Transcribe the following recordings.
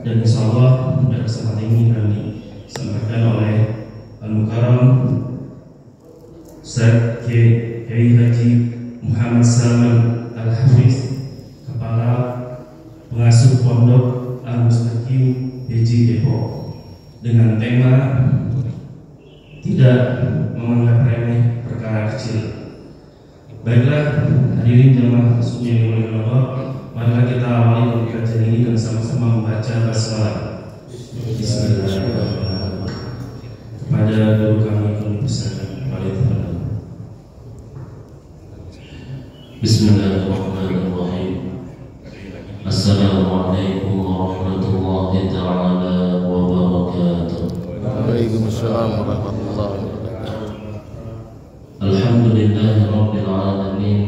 dan insyaallah pada kesempatan ini kami disampaikan oleh Al-Mukarram Ustaz Kiai Haji Muhammad Salman Al-Hafiz, Kepala Pengasuh Pondok Al-Mustaqim PJ Depok, dengan tema tidak menganggap remeh perkara kecil. Baiklah hadirin jamaah yang dimuliakan Allah, mari kita awali kajian ini dan sama-sama membaca basmalah. Bismillahirrahmanirrahim. Kepada guru kami persilakan Waalaikumsalam. Bismillahirrahmanirrahim. Assalamualaikum warahmatullahi ta'ala wabarakatuh. Waalaikumsalam warahmatullahi wabarakatuh. Alhamdulillahi rabbil alamin,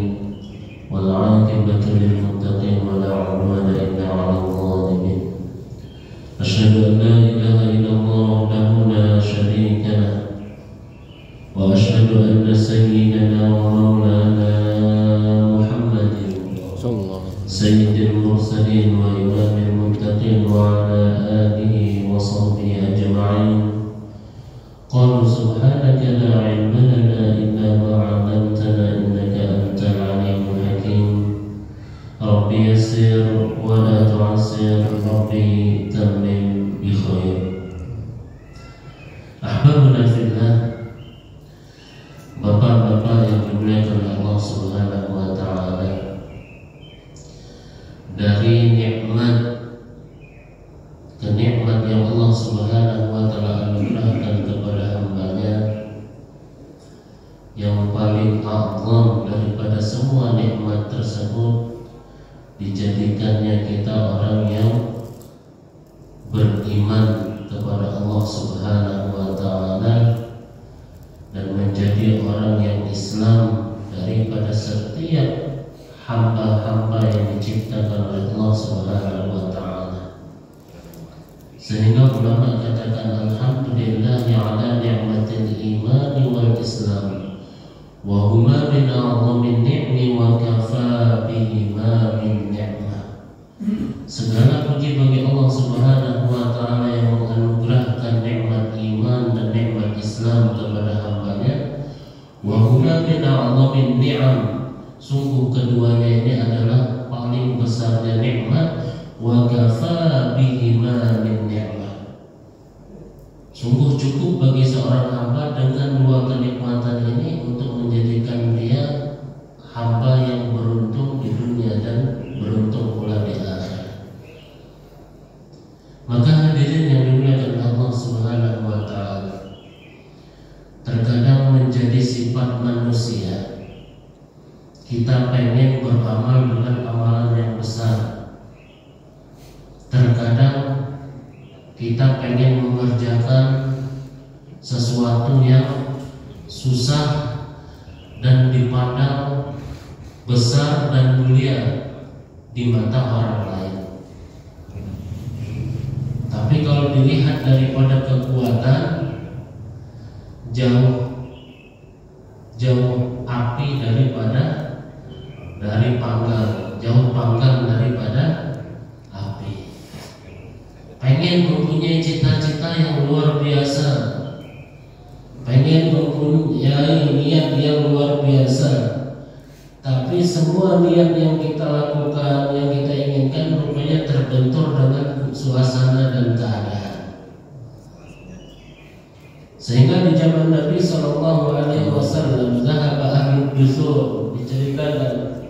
wal 'aqibatu lil muttaqin wa la 'udwana illa 'alal zalimin. Asyhadu an la ilaha illallah wahdahu la syarika lah, wa asyhadu anna sayyidana wa maulana Muhammadin sayyidil mursalin wa imamil muttaqin wa ala alihi wa sahbihi ajma'in. Qalu subhanaka la 'ilma lana illa ma 'allamtana innaka antal 'alimul hakim. Rabbi yassir wa la tu'assir, Rabbi tammim bi khair. Ahbabuna fillah, bapak-bapak yang dimuliakan Allah Subhanahu wa ta'ala, dari nikmat ke nikmat yang Allah Subhanahu wa ta'ala anugerahkan kepada hambanya, yang paling a'zam daripada semua nikmat tersebut, dijadikannya kita orang yang beriman kepada Allah Subhanahu wa ta'ala dan menjadi orang yang Islam daripada setiap hamba-hamba yang diciptakan oleh Allah Subhanahu wa ta'ala. Sehingga ulama katakan alhamdulillahi ala ni'matil imani wal islam, wa huma min a'zamin ni'mi wa kafa bihima min ni'mah. Segala puji bagi Allah Subhanahu wa ta'ala yang menganugerahkan nikmat iman dan nikmat Islam kepada hambanya. Wa huma min a'zamin ni'am, sungguh keduanya ini adalah paling besarnya nikmat. Wa kafa bihima min ni'mah, sungguh cukup bagi seorang hamba dengan dua kenikmatan ini untuk menjadikan dia hamba yang beruntung di dunia dan beruntung pula di akhirat. Maka hadirin yang dimuliakan Allah Subhanahu wa ta'ala, terkadang menjadi sifat manusia kita pengen beramal dengan amalan yang besar. Terkadang kita pengen mengerjakan sesuatu yang susah dan dipandang besar dan mulia di mata orang lain. Tapi kalau dilihat daripada kekuatan, jauh api dari panggang, jauh panggang daripada api. Pengen mempunyai cita-cita yang luar biasa, pengen mempunyai niat yang luar biasa, tapi semua niat yang kita lakukan, yang kita inginkan, rupanya terbentur dengan suasana dan keadaan. Sehingga di zaman Nabi SAW, zahaba ahlul dusur, diceritakan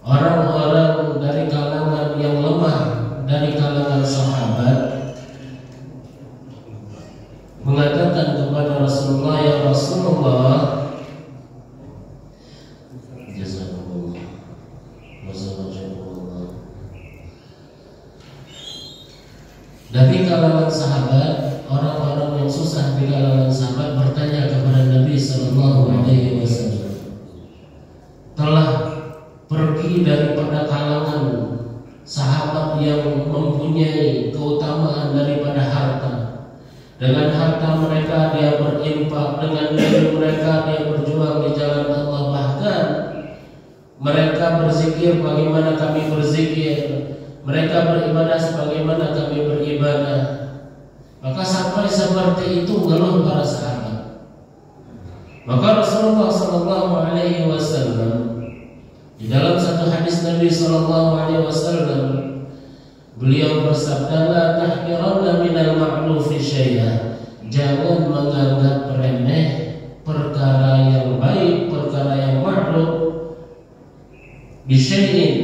orang-orang dari kalangan yang lemah, dari kalangan sahabat, mengatakan kepada Rasulullah, ya Rasulullah, jazakumullah, wassalamualaikum. Dari kalangan sahabat, orang-orang yang susah di kalangan sahabat bertanya kepada Nabi Sallallahu Alaihi Wasallam, telah pergi daripada kalangan sahabat yang mempunyai keutamaan daripada harta. Dengan harta mereka dia berinfak, dengan diri mereka dia berjuang di jalan Allah. Bahkan mereka berzikir bagaimana kami berzikir, mereka beribadah sebagaimana kami beribadah. Maka sampai seperti itu ngeluh para sahabat. Maka Rasulullah sallallahu alaihi wasallam di dalam satu hadis Nabi sallallahu alaihi wasallam beliau bersabda, la tahqiranna minal ma'rufi syai'an. Jangan menganggap remeh perkara yang baik, perkara yang ma'ruf bisyai'in,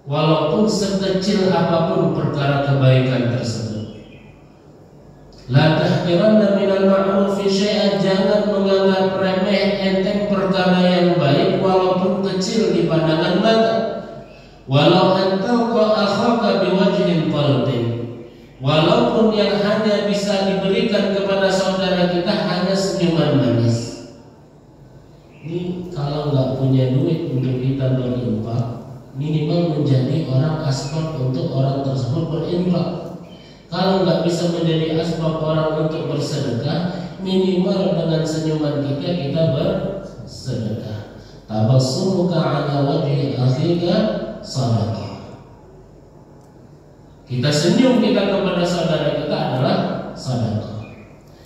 walaupun sekecil apapun perkara kebaikan tersebut. La tahqiranna minal ma'rufi syai'an. Jangan menganggap remeh enteng perkara yang baik walaupun kecil di pandangan mata. Walau antalqa akhaka biwajhin talqin. Walaupun yang hanya bisa diberikan kepada saudara kita hanya senyuman manis. Ini kalau nggak punya duit untuk kita berinfak, minimal menjadi orang asbab untuk orang tersebut berinfak. Kalau nggak bisa menjadi asbab orang untuk bersedekah, minimal dengan senyuman kita bersedekah. Tabassumuka ala wajhi akhika sadaqah. Kita senyum kita kepada saudara kita adalah sedekah.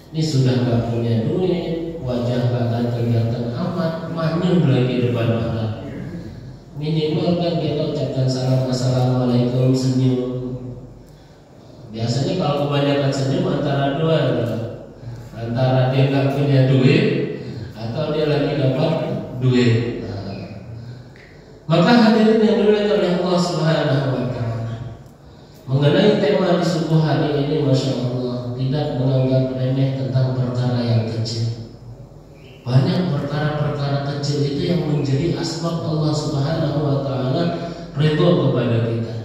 Ini sudah nggak punya duit, wajah nggak ganteng-ganteng amat, manyun lagi depan orang. Minimal kan kita ucapkan salam, assalamualaikum, senyum. Biasanya kalau kebanyakan senyum antara dua, antara dia nggak punya duit atau dia lagi dapat duit. Maka hadirin yang dimuliakan oleh Allah Subhanahu wa Ta'ala, mengenai tema di subuh hari ini, masya Allah, tidak menganggap remeh tentang perkara yang kecil. Banyak perkara-perkara kecil itu yang menjadi asbab Allah Subhanahu wa Ta'ala ridho kepada kita.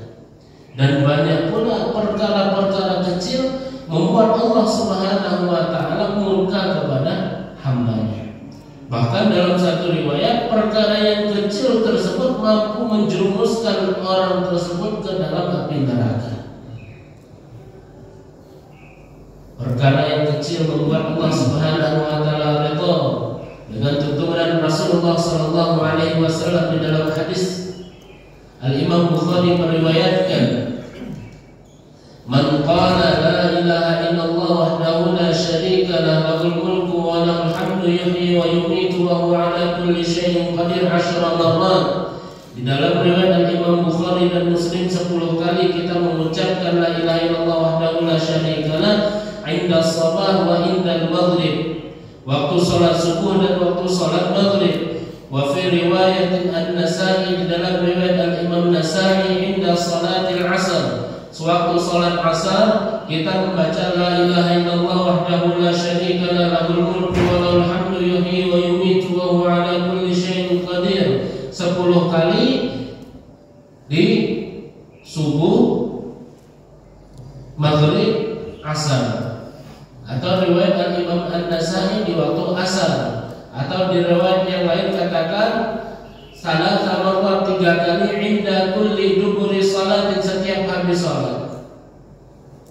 Dan banyak pula perkara-perkara kecil membuat Allah Subhanahu wa Ta'ala murka kepada hambanya. Bahkan dalam satu riwayat, perkara yang kecil tersebut mampu menjerumuskan orang tersebut ke dalam api neraka. Perkara yang kecil membuat Allah Subhanahu wa Ta'ala ridha. Dengan tuntunan Rasulullah sallallahu alaihi wasallam di dalam hadis Al-Imam Bukhari meriwayatkan, man qala la ilaha illallah wahdahu la syarika lahu lahul mulku wa lahul hamdu yuhyi wa yumiitu wa huwa ala kulli syai'in qadir 10 marrat. Di dalam riwayat Imam Bukhari dan Muslim 10 kali kita mengucapkan la ilaha illallah wahdahu la syarika lahu 'inda shalah wa 'inda al-maghrib, waktu salat subuh dan waktu salat maghrib. Wa fi riwayat An-Nasa'i, di dalam riwayat Al-Imam Nasa'i, 'inda salatil 'asr, sewaktu salat asar kita membaca la ilaha illallah wahdahu la syarika lahu lahul mulku wa lahul hamdu yuhyi wa yumiitu wa huwa ala kulli syai'in qadir 10 kali di subuh, maghrib, asar. Atau riwayat Al-Imam An-Nasa'i di waktu asar. Atau di riwayat yang lain katakan salat marrat 3 kali inda kulli duburi salatin, setiap habis salat.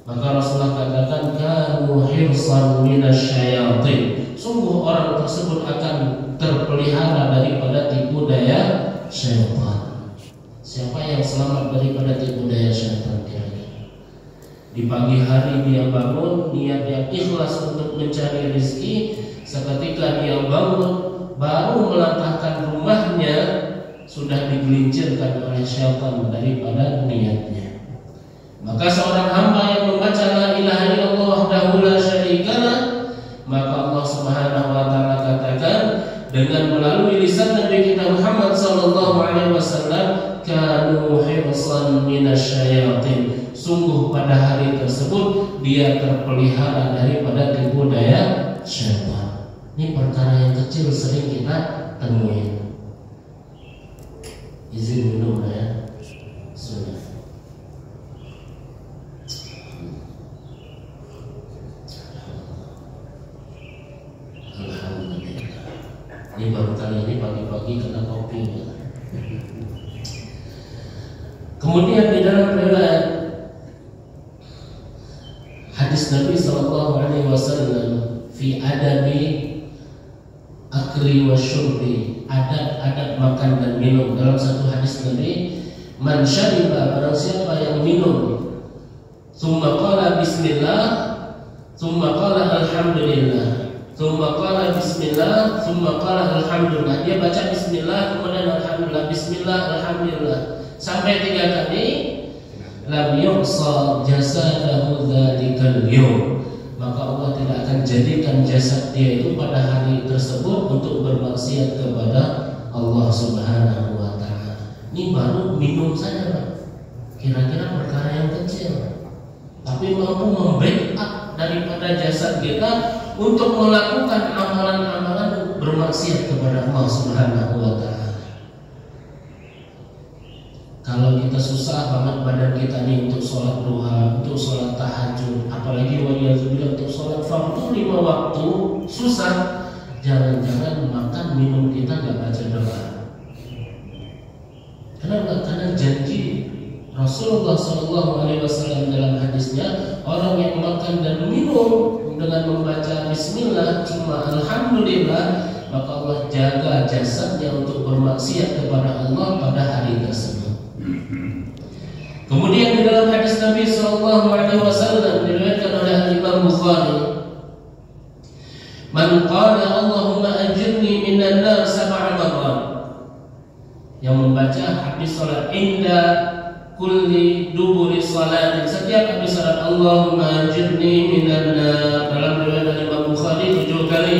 Maka Rasulullah katakan kanu hirsan minasyayatin, sungguh orang tersebut akan terpelihara daripada tipu daya syaitan. Siapa yang selamat daripada tipu daya syaitan? Di pagi hari dia bangun, niat yang ikhlas untuk mencari rezeki. Seketika dia bangun, baru melantahkan rumahnya, sudah digelincirkan oleh syaitan daripada niatnya. Maka seorang hamba yang membaca la ilaha illallah wahdahu la syarikalah, maka Allah Subhanahu wa Ta'ala katakan dengan melalui lisan Nabi kita Muhammad sallallahu alaihi wasallam, kanu hirsan minasyayatin, sungguh pada hari tersebut dia terpelihara daripada tipu daya syaitan. Ini perkara yang kecil sering kita temui. Izin minum ya. Sudah. Alhamdulillah. Ini baru kali ini pagi-pagi kena kopi ya. Kemudian di dalam riwayat hadis Nabi sallallahu alaihi wasallam fi adabi akli wa syurbi, adab-adab makan dan minum. Dalam satu hadis Nabi Man syariba, barang siapa yang minum, tsumma qala bismillah, tsumma qala alhamdulillah, tsumma qala bismillah, tsumma qala alhamdulillah. Dia baca bismillah kemudian alhamdulillah, bismillah alhamdulillah sampai 3 kali. Lam yuqsa jasadahu dzalikal yawm, maka Allah tidak akan jadikan jasad dia itu pada hari tersebut untuk bermaksiat kepada Allah Subhanahu wa taala. Ini baru minum saja, Pak. Kira-kira perkara yang kecil, tapi mampu membackup daripada jasad kita untuk melakukan amalan-amalan bermaksiat kepada Allah Subhanahu wa taala. Kalau kita susah banget badan kita nih untuk sholat duha, untuk sholat tahajud, apalagi waliyadzubillah untuk sholat fardu 5 waktu, susah. Jangan-jangan makan minum kita nggak baca doa. Kenapa? Karena janji Rasulullah SAW dalam hadisnya, orang yang makan dan minum dengan membaca bismillah cuma alhamdulillah, maka Allah jaga jasadnya untuk bermaksiat kepada Allah pada hari tersebut. Kemudian di dalam hadis Nabi SAW diriwayatkan oleh Imam Bukhari, man qala Allahumma ajirni minan nar 7 marrat, yang membaca habis salat inda kulli duburi salatin, setiap habis salat Allahumma ajirni minan nar, dalam riwayat Imam Bukhari 7 kali,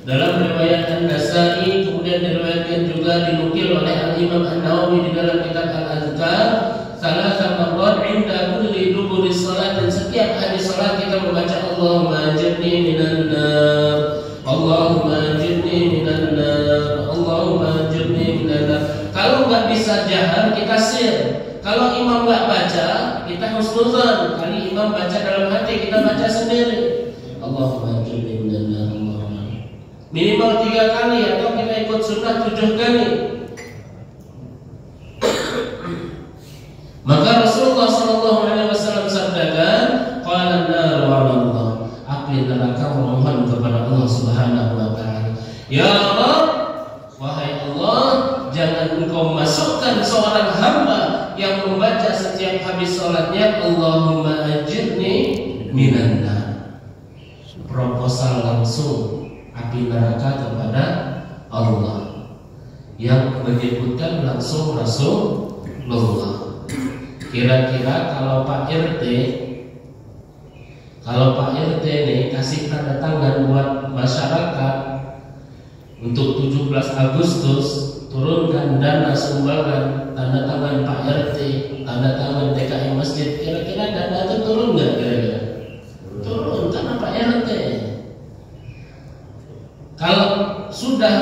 dalam riwayat An-Nasa'i, kemudian diriwayatkan juga dinukil oleh Al-Imam An-Nawawi di dalam kitab Al-Azkar, salah marrat inda kulli duburi salatin, setiap habis salat kita membaca Allahumma ajirni minan nar, Allahumma ajirni minan nar, Allahumma ajirni minan nar. Kalau nggak bisa jahar kita sir. Kalau imam nggak baca kita husnuzan. Kali imam baca dalam hati, kita baca sendiri. Allahumma ajirni minan nar, Allahumma. Minimal 3 kali atau kita ikut sunnah 7 kali. Maka Rasulullah SAW sabdakan, qala an-nar wa Allah, api neraka memohon kepada Allah Subhanahu wa taala, ya Rabb, wahai Allah, jangan engkau masukkan seorang hamba yang membaca setiap habis salatnya Allahumma ajirni minan nar. Proposal langsung api neraka kepada Allah, yang menyebutkan langsung Rasulullah. Kira-kira kalau Pak RT nih kasih tanda tangan buat masyarakat untuk 17 Agustus turunkan dana sumbangan, tanda tangan Pak RT, tanda tangan DKI Masjid, kira-kira dana itu turun nggak kira-kira? Turun, karena Pak RT. Kalau sudah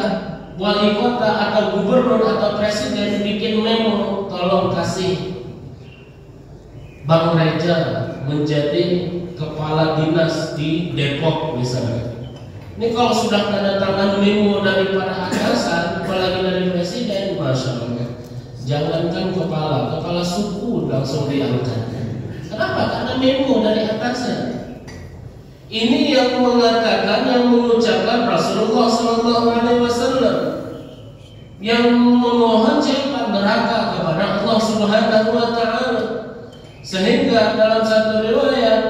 wali kota atau gubernur atau presiden bikin memo, tolong kasih Bang Reja menjadi kepala dinas di Depok misalnya. Ini kalau sudah tanda tangan memo daripada atasan, apalagi dari presiden, masya Allah, jangankan kepala suku langsung diangkat. Kenapa? Karena memo dari atasan. Ini yang mengatakan, yang mengucapkan Rasulullah SAW, yang memohon siapa? Neraka kepada Allah Subhanahu wa taala. Sehingga dalam satu riwayat,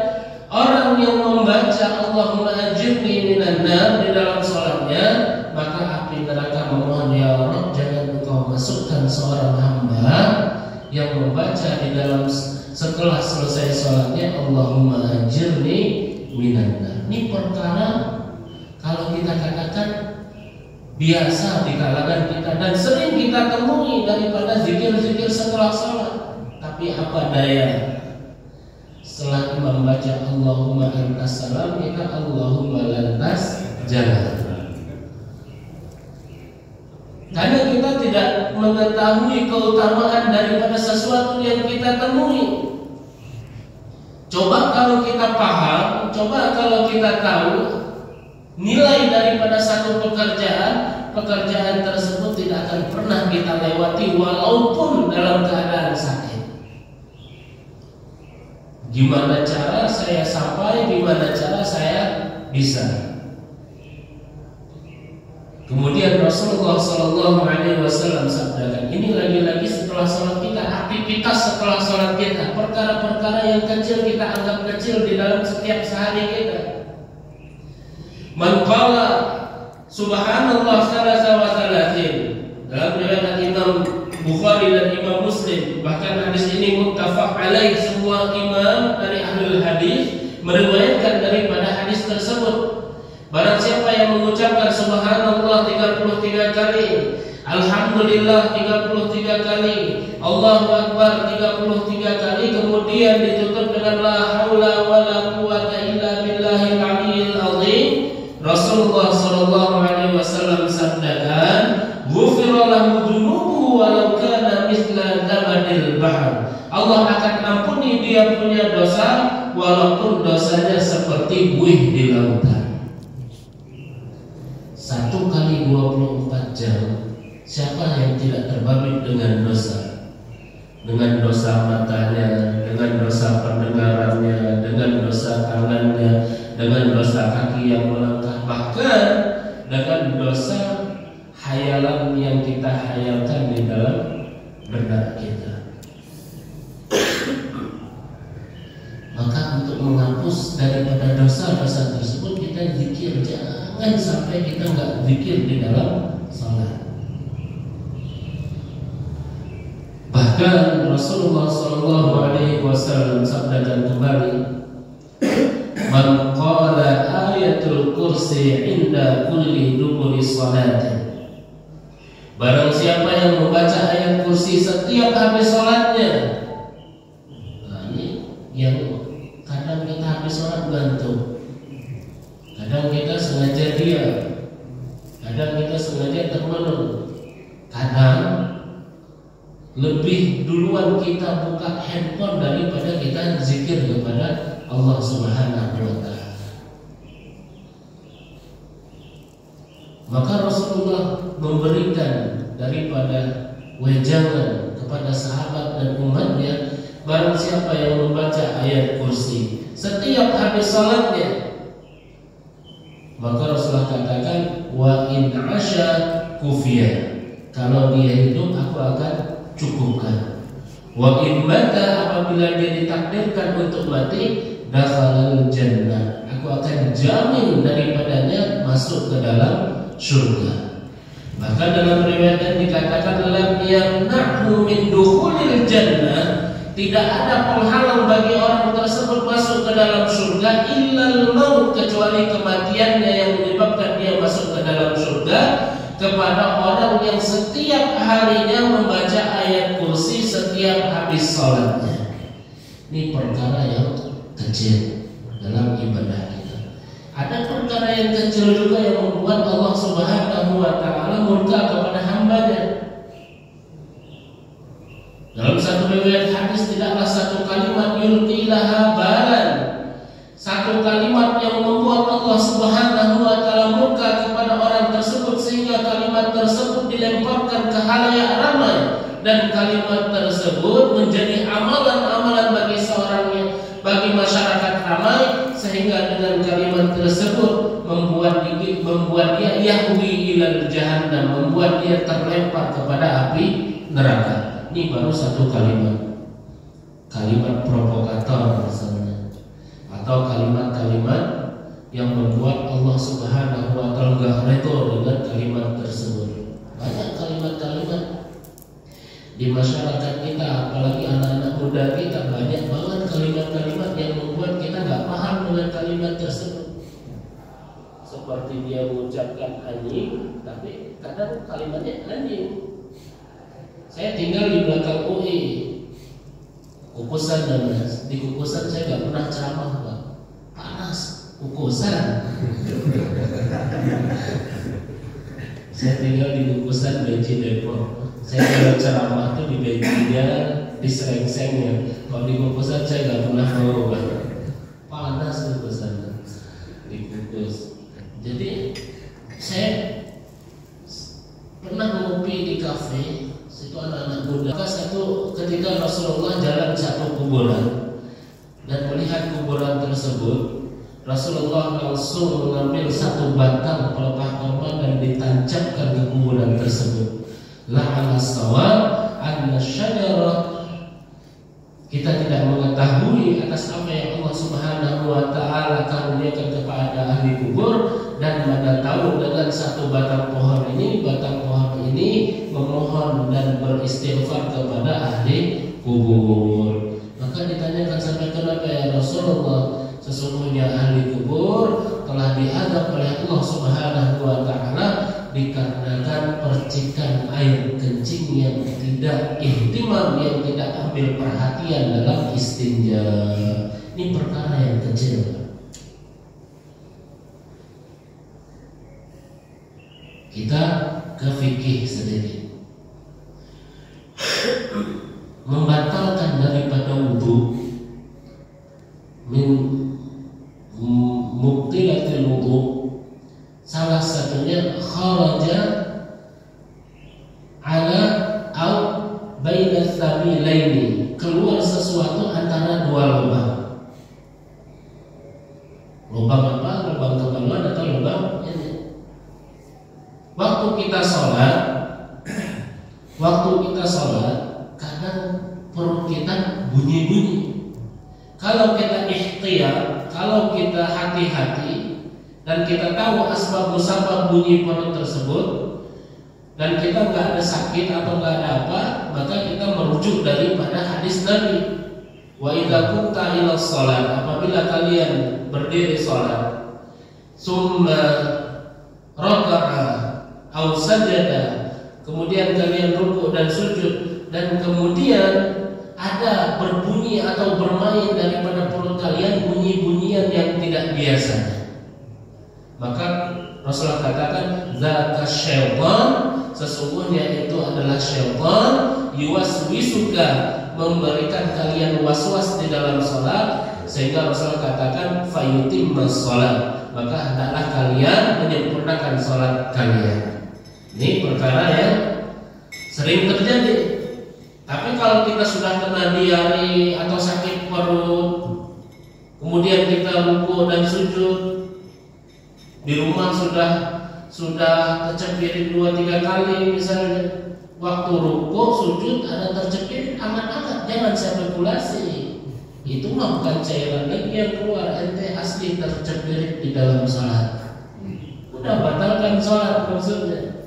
orang yang membaca Allahumma ajirni minan nar di dalam salatnya, maka api neraka memohon, ya Rabb, jangan engkau masukkan seorang hamba yang membaca di dalam setelah selesai salatnya Allahumma ajirni minan nar. Ini perkara kalau kita katakan biasa di kalangan kita dan sering kita temui daripada zikir-zikir setelah salat. Tapi apa daya, setelah imam baca Allahumma antas salam, kita Allahumma lantas jalan. Karena kita tidak mengetahui keutamaan daripada sesuatu yang kita temui. Coba kalau kita paham, coba kalau kita tahu nilai daripada satu pekerjaan tersebut tidak akan pernah kita lewati walaupun dalam keadaan sakit. Gimana cara saya sampai, gimana cara saya bisa. Kemudian Rasulullah SAW sabdakan, ini lagi-lagi setelah salat kita, api perkara yang kecil kita anggap kecil di dalam setiap sehari kita. Man qala subhanallah salasa wa salasin, dalam riwayat Imam Bukhari dan Imam Muslim, bahkan hadis ini muttafaq alaih, semua imam dari ahlul hadis meriwayatkan daripada hadis tersebut. Barang siapa yang mengucapkan subhanallah 33 kali, alhamdulillah 33 kali, Allahu akbar 33 kali, kemudian ditutup dengan la haula wala quwata illa billahil aliyyil azim, Rasulullah sallallahu alaihi wasallam sabdakan, ghufira lahu dzunubuhu walau kana mithla zabadil bahr. Allah akan ampuni dia punya dosa walaupun dosanya seperti buih di lautan. 1 kali 24 jam, siapa yang tidak terbabit dengan dosa? Dengan dosa matanya, dengan dosa pendengarannya, dengan dosa tangannya, dengan dosa kaki yang melangkah, bahkan dengan dosa hayalan yang kita hayalkan di dalam benak kita. Maka untuk menghapus daripada dosa-dosa tersebut, kita zikir. Jangan sampai kita nggak zikir di dalam salat. Bahkan Rasulullah sallallahu alaihi wasallam sabdakan kembali, man qala ayatul kursi inda kulli duburi salatin. Barang siapa yang membaca ayat kursi setiap habis salatnya. Nah, ini yang kadang kita habis salat gantung, kadang kita sengaja diam, kadang kita sengaja termenung, kadang lebih duluan kita buka handphone daripada kita zikir kepada Allah Subhanahu wa ta'ala. Maka Rasulullah memberikan daripada wejangan kepada sahabat dan umatnya, barang siapa yang membaca ayat kursi setiap habis salatnya, maka Rasulullah katakan, wa in asya kufiyah, kalau dia hidup aku akan cukupkan. Wa in mata, apabila dia ditakdirkan untuk mati, dakhalal jannah, aku akan jamin daripadanya masuk ke dalam surga. Bahkan dalam riwayat yang dikatakan, lam yamna'hu min dukhulil jannah, tidak ada penghalang bagi orang tersebut masuk ke dalam surga illal maut, kecuali kematiannya yang menyebabkan dia masuk ke dalam surga, kepada orang yang setiap harinya membaca ayat kursi setiap habis sholatnya. Ini perkara yang kecil dalam ibadah kita. Ada perkara yang kecil juga yang membuat Allah Subhanahu wa ta'ala murka kepada hambanya. Dalam satu riwayat hadis, tidaklah satu kalimat yulqi laha balan, satu kalimat yang membuat Allah Subhanahu wa ta'ala murka kepada orang tersebut sehingga kalimat tersebut dilemparkan ke khalayak ramai, dan kalimat tersebut menjadi amalan-amalan bagi seorang, bagi masyarakat ramai, sehingga dengan kalimat tersebut membuat dia yahwi ilal jahannam, membuat dia terlempar kepada api neraka. Ini baru satu kalimat, kalimat provokator misalnya, atau kalimat-kalimat yang membuat Allah Subhanahu wa ta'ala enggak redha dengan kalimat tersebut. Banyak kalimat-kalimat di masyarakat kita, apalagi anak-anak muda kita, banyak banget kalimat-kalimat yang membuat kita enggak paham dengan kalimat tersebut. Seperti dia mengucapkan anjing, tapi kadang kalimatnya anjing. Saya tinggal di belakang UI, Kukusan, dan di Kukusan saya nggak pernah ceramah, Pak. Panas, Kukusan. Saya tinggal di Kukusan, Beji, Depok. Saya kalau ceramah tuh di Bejinya, di Serengsengnya. Kalau di Kukusan saya nggak pernah mau, Pak. Panas Kukusan di Kukus. Jadi saya pernah ngopi di kafe. Itu anak-anak muda. Maka ketika Rasulullah jalan satu kuburan dan melihat kuburan tersebut, Rasulullah langsung mengambil satu batang pelepah kurma dan ditancapkan ke kuburan tersebut. La'ana sawab anna syajarah kita tidak mengetahui atas apa yang Allah Subhanahu wa Ta'ala karuniakan kepada ahli kubur, dan mana tahu dengan satu batang pohon ini memohon dan beristighfar kepada ahli kubur. Maka ditanyakan sampai kenapa ya Rasulullah, sesungguhnya ahli kubur telah diadab oleh Allah Subhanahu wa Ta'ala dikarenakan percikan air kencing yang tidak ihtimam, yang tidak ambil perhatian dalam istinja. Ini perkara yang kecil. Kita ke fikih sedikit. Membatalkan daripada wudu, min mubtilatil wudu, salah satunya kharaja ala au baina sabilaini, keluar sesuatu antara dua lubang. Lubang apa? Lubang kemaluan atau lubang ini. Waktu kita sholat, kadang perut kita bunyi-bunyi. Kalau kita ikhtiyar, kalau kita hati-hati, dan kita tahu asbab-musabab bunyi perut tersebut, dan kita nggak ada sakit atau nggak ada apa, maka kita merujuk daripada hadis Nabi. Wa idza kunta ila shalat, apabila kalian berdiri salat, summa raka'a aw sajada, kemudian kalian rukuk dan sujud, dan kemudian ada berbunyi atau bermain daripada perut kalian bunyi-bunyian yang tidak biasa, maka Rasulullah katakan zaka syaitan, sesungguhnya itu adalah syaitan, yuwaswisuka, memberikan kalian waswas di dalam salat, sehingga Rasulullah katakan fayutimmas salat, maka hendaklah kalian menyempurnakan salat kalian. Ini perkara yang sering terjadi. Tapi kalau kita sudah kena diare atau sakit perut, kemudian kita rukuk dan sujud, di rumah sudah tercepirit 2-3 kali misalnya, waktu rukuk sujud ada tercepirit, aman-aman, jangan spekulasi. Itu mah bukan cairan lagi yang keluar, ente asli tercepirit di dalam salat. Udah batalkan salat maksudnya.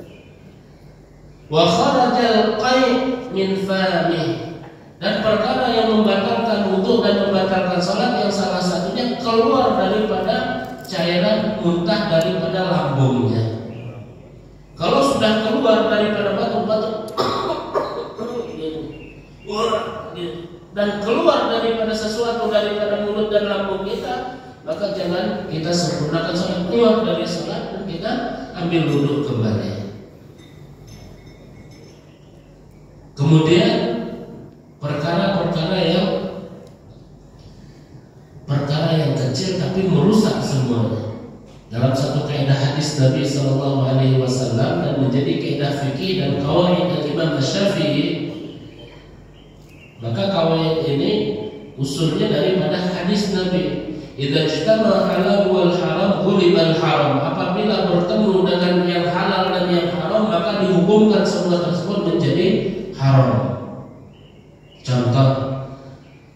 Wa kharajal qai' min famih, dan perkara yang membatalkan wudu dan membatalkan salat yang salah satunya keluar daripada cairan muntah daripada lambungnya. Kalau sudah keluar daripada batu-batu dan keluar daripada sesuatu daripada mulut dan lambung kita, maka jangan kita sempurnakan salat, keluar dari salat dan kita ambil wudu kembali. Kemudian perkara-perkara yang kecil tapi merusak semuanya. Dalam satu kaidah hadis Nabi Sallallahu Alaihi Wasallam dan menjadi kaidah fikih dan qawaid Imam Syafi'i, maka qawaid ini usulnya daripada hadis Nabi. Idza ijtama halal wal haram ghulibal haram. Apabila bertemu dengan yang halal dan yang haram, maka dihukumkan semua tersebut menjadi haram. Contoh,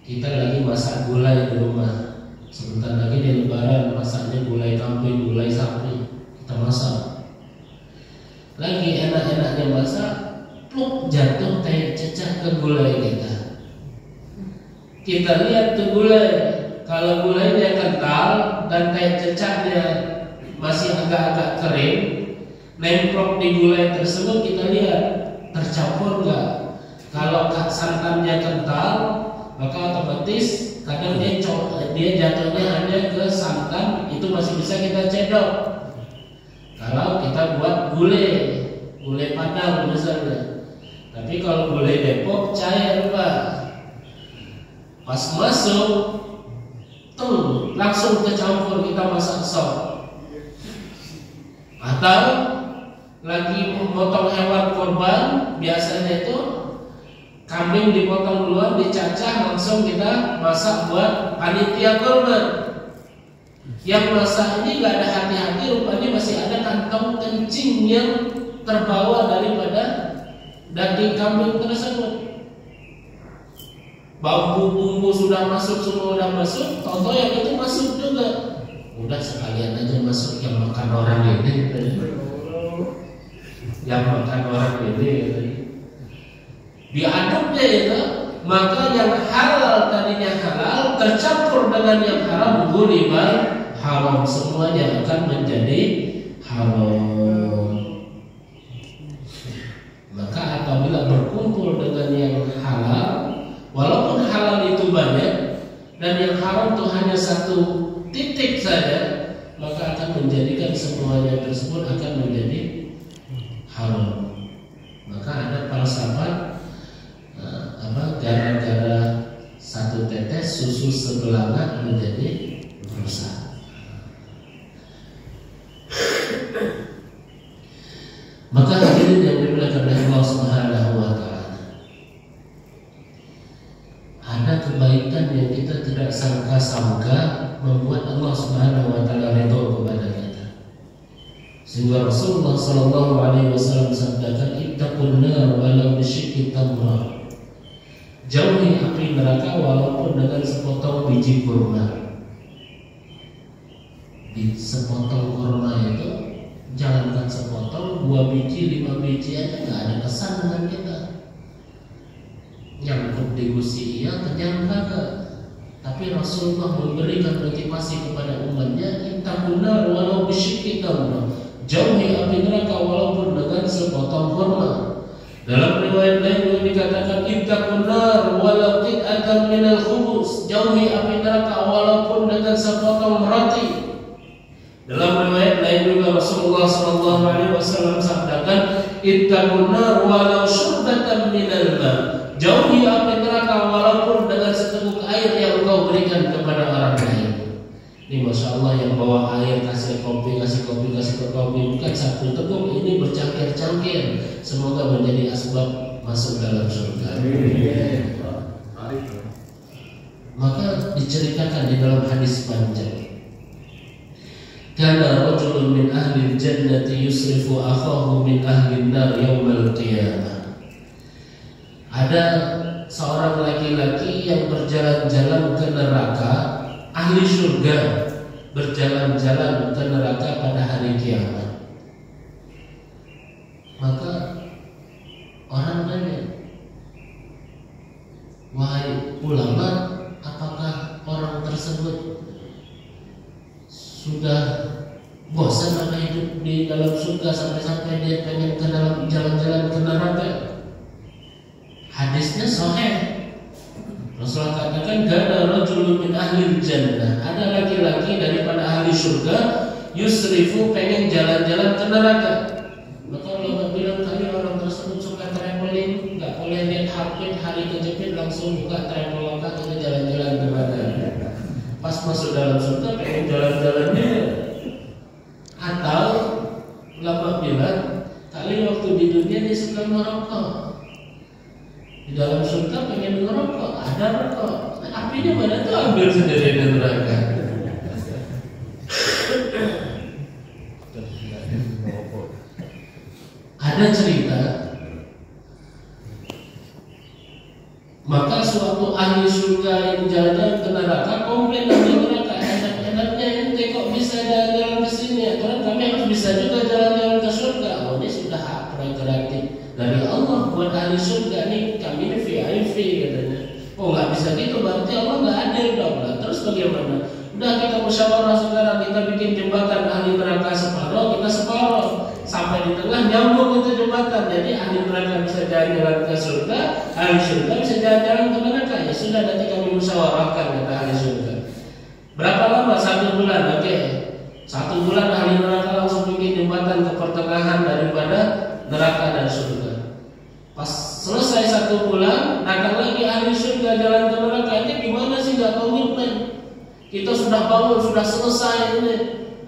kita lagi masak gulai di rumah. Sebentar lagi di Lebaran masaknya gulai kambing, gulai sapi, kita masak. Lagi enak-enaknya masak, pluk, jatuh teh cecah ke gulai kita. Kita lihat tuh gulai, kalau gulainya kental dan teh cecahnya masih agak-agak kering, nemplok di gulai tersebut, kita lihat tercampur nggak. Kalau santannya kental, maka otomatis kadang dia jatuhnya hanya ke santan, itu masih bisa kita cedok. Kalau kita buat gulai Padang misalnya. Tapi kalau gulai Depok cair Pak, pas masuk langsung kecampur, kita masak sop. Atau lagi memotong hewan kurban, biasanya itu kambing dipotong duluan, dicacah, langsung kita masak buat panitia kurban. Yang masak ini gak ada hati-hati, rupanya masih ada kantong kencing yang terbawa daripada daging kambing tersebut. bumbu sudah masuk, semua udah masuk, tahu yang itu masuk juga. Udah sekalian aja masuk, yang makan orang ini, yang makan orang ini, diaduk deh itu. Maka yang halal tadinya halal tercampur dengan yang haram, gulibal haram, semuanya akan menjadi haram. Maka apabila berkumpul dengan yang halal, walaupun halal itu banyak dan yang haram itu hanya satu titik saja, maka akan menjadikan semuanya tersebut akan menjadi haram. Maka ada falsafat gara-gara satu tetes susu sebelanga menjadi rusak. Maka hadirin yang dimuliakan oleh Allah Subhanahu wa taala, ada kebaikan yang kita tidak sangka-sangka membuat Allah Subhanahu wa taala ridha kepada kita. Sehingga Rasulullah sallallahu alaihi wasallam sabdakan, ittaqun nar walau bisyikki tamrah. Jauhi api neraka walaupun dengan sepotong biji kurma. Di sepotong kurma itu, jangankan sepotong, 2 biji, 5 biji aja nggak ada kesan dengan kita. Nyangkut di gusi iya, kenyang kagak. Tapi Rasulullah memberikan motivasi kepada umatnya, ittaqun nar walau bisyikki tamrah. Jauhi api neraka walaupun dengan sepotong kurma. Dalam riwayat lain dikatakan, ittaqun nar walau qit'atan minal khubuz. Jauhi api neraka walaupun dengan sepotong roti. Dalam riwayat lain juga Rasulullah sallallahu alaihi wasallam sabdakan, ittaqun nar walau syurbatan minal ma. Jauhi api neraka walaupun dengan seteguk air yang kau berikan kepada orang lain. Ini Masya Allah, yang bawa air kasih kopi, bukan satu teguk, ini bercangkir-cangkir. Semoga menjadi asbab masuk dalam surga. Maka diceritakan di dalam hadis panjang, kana rajulun min ahli jannati yusrifu akhahu min ahli nar yaumal qiyamah. Ada seorang laki-laki yang berjalan-jalan ke neraka, ahli surga berjalan-jalan ke neraka pada hari kiamat. Maka orang tanya, wahai ulama, apakah orang tersebut sudah bosan apa hidup di dalam surga sampai-sampai dia pengen ke dalam jalan-jalan ke neraka? Hadisnya sahih. Rasulullah katakan, kana rajulun min ahli jannah, ada laki-laki daripada ahli surga, yusrifu, pengen jalan-jalan ke neraka. Maka ulama bilang, kali orang tersebut suka traveling, nggak boleh lihat HP, hari kejepit langsung buka traveloka, kita jalan-jalan ke mana. Pas masuk dalam surga pengen jalan-jalannya. Atau ulama bilang, kali waktu di dunia dia suka merokok, di dalam surga pengen ngerokok, ada rokok, apinya mana tuh ambil sendiri di neraka. Ada cerita, maka suatu ahli surga yang jalan ke neraka komplain ahli neraka, enak-enaknya ente kok bisa jalan-jalan ke sini, aturan kami harus bisa juga jalan-jalan ke surga. Oh, ini sudah hak prerogatif dari Allah buat ahli surga nih, kami ini VIP katanya. Oh, nggak bisa gitu, berarti Allah nggak adil dong. Terus bagaimana? Udah kita musyawarah sekarang, kita bikin jembatan, ahli neraka separuh, kita separuh, sampai di tengah nyambung itu jembatan. Jadi ahli neraka bisa jalan-jalan ke surga, ahli surga bisa jalan-jalan ke neraka. Ya sudah, nanti kami musyawarahkan, kata ahli surga. Berapa lama? 1 bulan, oke. 1 bulan ahli neraka langsung bikin jembatan ke pertengahan daripada neraka dan surga. Pas selesai 1 bulan, datang lagi ahli surga jalan ke neraka. Ini gimana sih, gak komitmen? Kita sudah bangun, sudah selesai ini,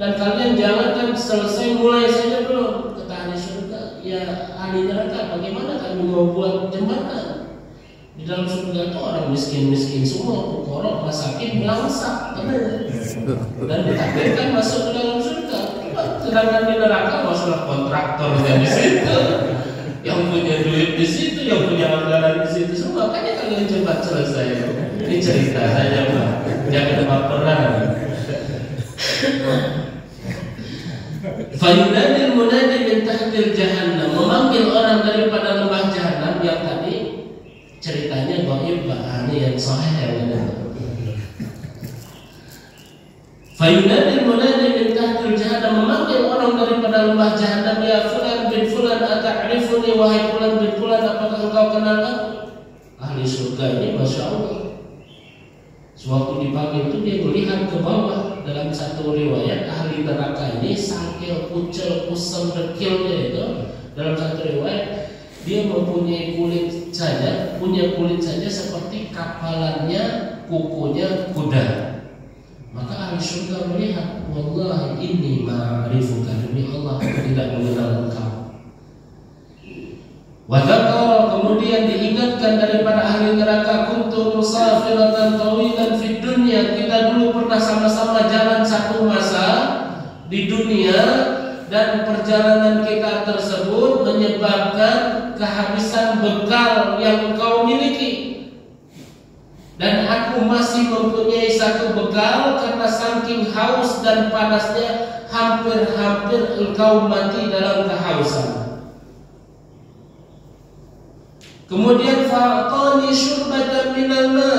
dan kalian jalan kan selesai, mulai saja belum. Kata ahli surga, ya ahli neraka, bagaimana kami mau buat jembatan? Di dalam surga itu orang miskin-miskin semua, fuqara, masakin, belangsak, dan ditakdirkan masuk ke dalam surga. Sedangkan di neraka masalah kontraktor dan di situ. Yang punya duit di situ, yang punya anggaran di situ semua. Makanya kalian cepat selesai. Ini cerita saja Pak, jangan baperan. Fayunadil munadi min tahtil jahannam, memanggil orang daripada lembah jahannam yang tadi ceritanya dhaif Pak, ini yang sahih yang ada. Fayunadil munadi min tahtil jahannam, memanggil orang daripada lembah jahannam, ya fulan bin fulan ata'rifuni, wahai fulan bin fulan, apakah engkau kenal aku? Ahli surga ini Masya Allah, sewaktu dipanggil itu dia melihat ke bawah. Dalam satu riwayat ahli neraka ini sangkil kucel kusam dekilnya itu, dalam satu riwayat dia mempunyai kulit saja, punya kulit saja seperti kapalannya, kukunya kuda. Maka ahli surga melihat, wallahi inni ma'rifuka, demi Allah aku tidak mengenal engkau. Wadakar, kemudian diingatkan daripada ahli neraka, kuntu musafiratan tawilan fid dunya, kita dulu pernah sama-sama jalan satu masa di dunia, dan perjalanan kita tersebut menyebabkan kehabisan bekal yang engkau miliki, dan aku masih mempunyai satu bekal karena saking haus dan panasnya hampir-hampir engkau mati dalam kehausan. Kemudian fa'atani syurbatan minal ma,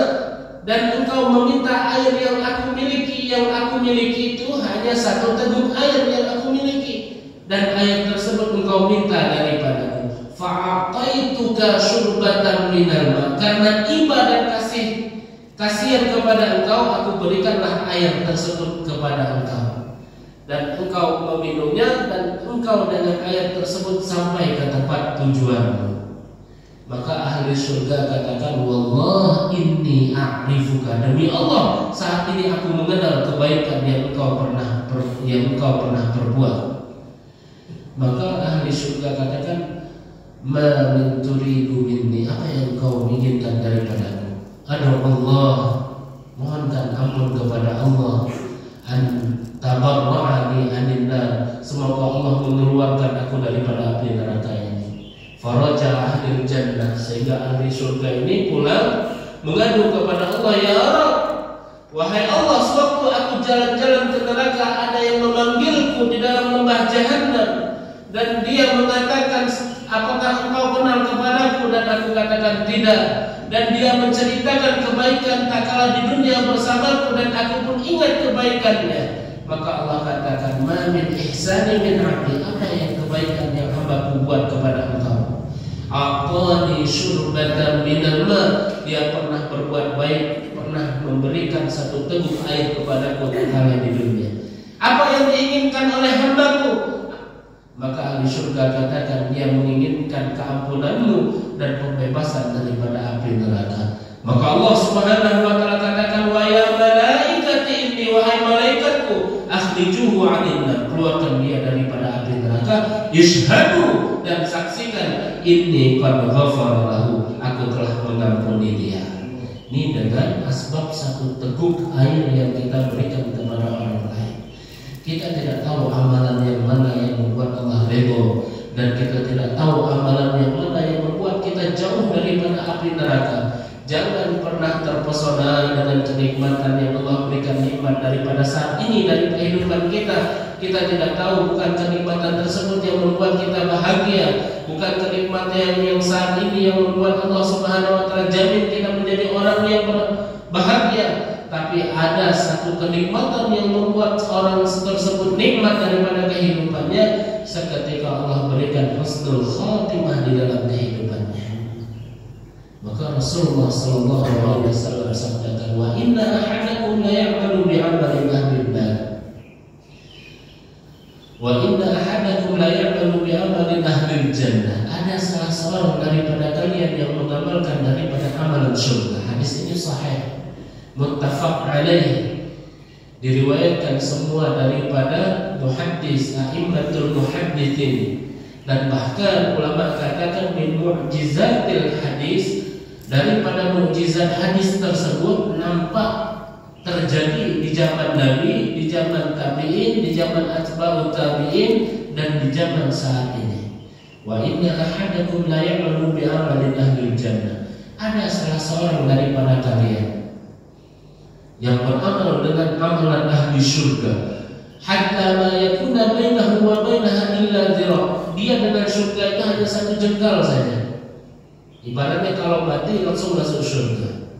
dan engkau meminta air yang aku miliki. Yang aku miliki itu hanya satu teguk air yang aku miliki, dan air tersebut engkau minta daripadaku. Fa'ataituka syurbatan minal ma, karena iba dan kasihan kepada engkau, aku berikanlah air tersebut kepada engkau, dan engkau meminumnya, dan engkau dengan air tersebut sampai ke tempat tujuanmu. Maka ahli surga katakan, wallah inni a'rifuka, demi Allah saat ini aku mengenal kebaikan yang engkau pernah perbuat. Maka ahli surga katakan, ma min turidu minni, apa yang engkau inginkan daripadaku? Aduh Allah, mohonkan ampun kepada Allah, an tabarra'ani anin nar, semoga Allah mengeluarkan aku daripada api neraka ini. Faraja ahli jannah, sehingga ahli surga ini pulang mengadu kepada Allah, ya Rabb, wahai Allah, sewaktu aku jalan-jalan ke neraka ada yang memanggilku di dalam lembah jahannam, dan dia mengatakan, apakah engkau kenal kepadaku? Dan aku katakan tidak, dan dia menceritakan kebaikan tak kalah di dunia bersamaku, dan aku pun ingat kebaikannya. Maka Allah katakan, ma min ihsani min 'abdi, apa yang kebaikan yang hamba-Ku buat kepada engkau? Aqani syurbatan minal ma, dia pernah berbuat baik, pernah memberikan satu teguk air kepadaku tatkala di dunia. Apa yang diinginkan oleh hamba-Ku? Maka ahli surga katakan, dia menginginkan keampunanmu dan pembebasan daripada api neraka. Maka Allah Subhanahu wa taala katakan, wa ya malaikati inni, wahai malaikatku, akhrijuhu 'anil nar, keluarkan dia daripada api neraka, ishhadu, dan saksikan, inni qad ghafara lahu, aku telah mengampuni dia. Ini dengan asbab satu teguk air yang kita berikan kepada orang lain. Kita tidak tahu amalan yang mana yang membuat Allah ridho, dan kita tidak tahu amalan yang mana yang membuat kita jauh daripada api neraka. Jangan pernah terpesona dengan kenikmatan yang Allah berikan, nikmat daripada saat ini dari kehidupan kita. Kita tidak tahu bukan kenikmatan tersebut yang membuat kita bahagia, bukan kenikmatan yang saat ini yang membuat Allah Subhanahu wa taala jamin kita menjadi orang yang bahagia. Tapi ada satu kenikmatan yang membuat orang tersebut nikmat daripada kehidupannya, seketika Allah berikan husnul khatimah di dalam kehidupannya. Maka Rasulullah sallallahu alaihi wasallam sabdakan, wa inna ahadakum la ya'malu bi'amali ahli an-nar, wa inna ahadakum la ya'malu bi'amali ahli jannah. Ada salah seorang daripada kalian yang mengamalkan daripada amalan surga. Hadis ini sahih, muttafaq alaih, diriwayatkan semua daripada muhaddis, a'immatul muhadditsin, dan bahkan ulama katakan min mu'jizatil hadis, daripada mukjizat hadis tersebut nampak terjadi di zaman Nabi, di zaman tabi'in, di zaman atba'ut tabi'in, dan di zaman saat ini. Wa inna ahadakum la ya'malu bi amali ahli jannah. Ada salah seorang daripada kalian yang beramal dengan amalan ahli surga, hatta ma yakuna bainahu wa bainaha illa dhira'. Dia dengan surga itu hanya satu jengkal saja. Ibaratnya kalau mati langsung masuk surga.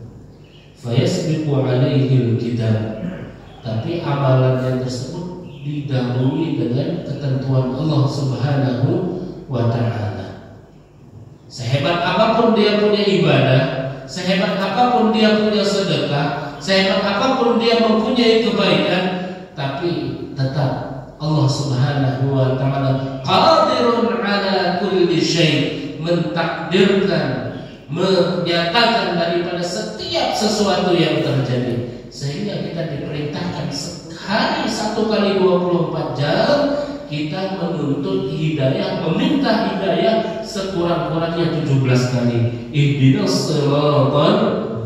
Fayasbiqu alaihi al-kitab. Tapi amalannya tersebut didahului dengan ketentuan Allah Subhanahu wa ta'ala. Sehebat apapun dia punya ibadah, sehebat apapun dia punya sedekah, sehebat apapun dia mempunyai kebaikan, tapi tetap Allah Subhanahu wa ta'ala qadirun ala kulli syai', mentakdirkan, menyatakan daripada setiap sesuatu yang terjadi. Sehingga kita diperintahkan sehari 1 kali 24 jam kita menuntut hidayah, meminta hidayah sekurang-kurangnya 17 kali. Ihdinas siratal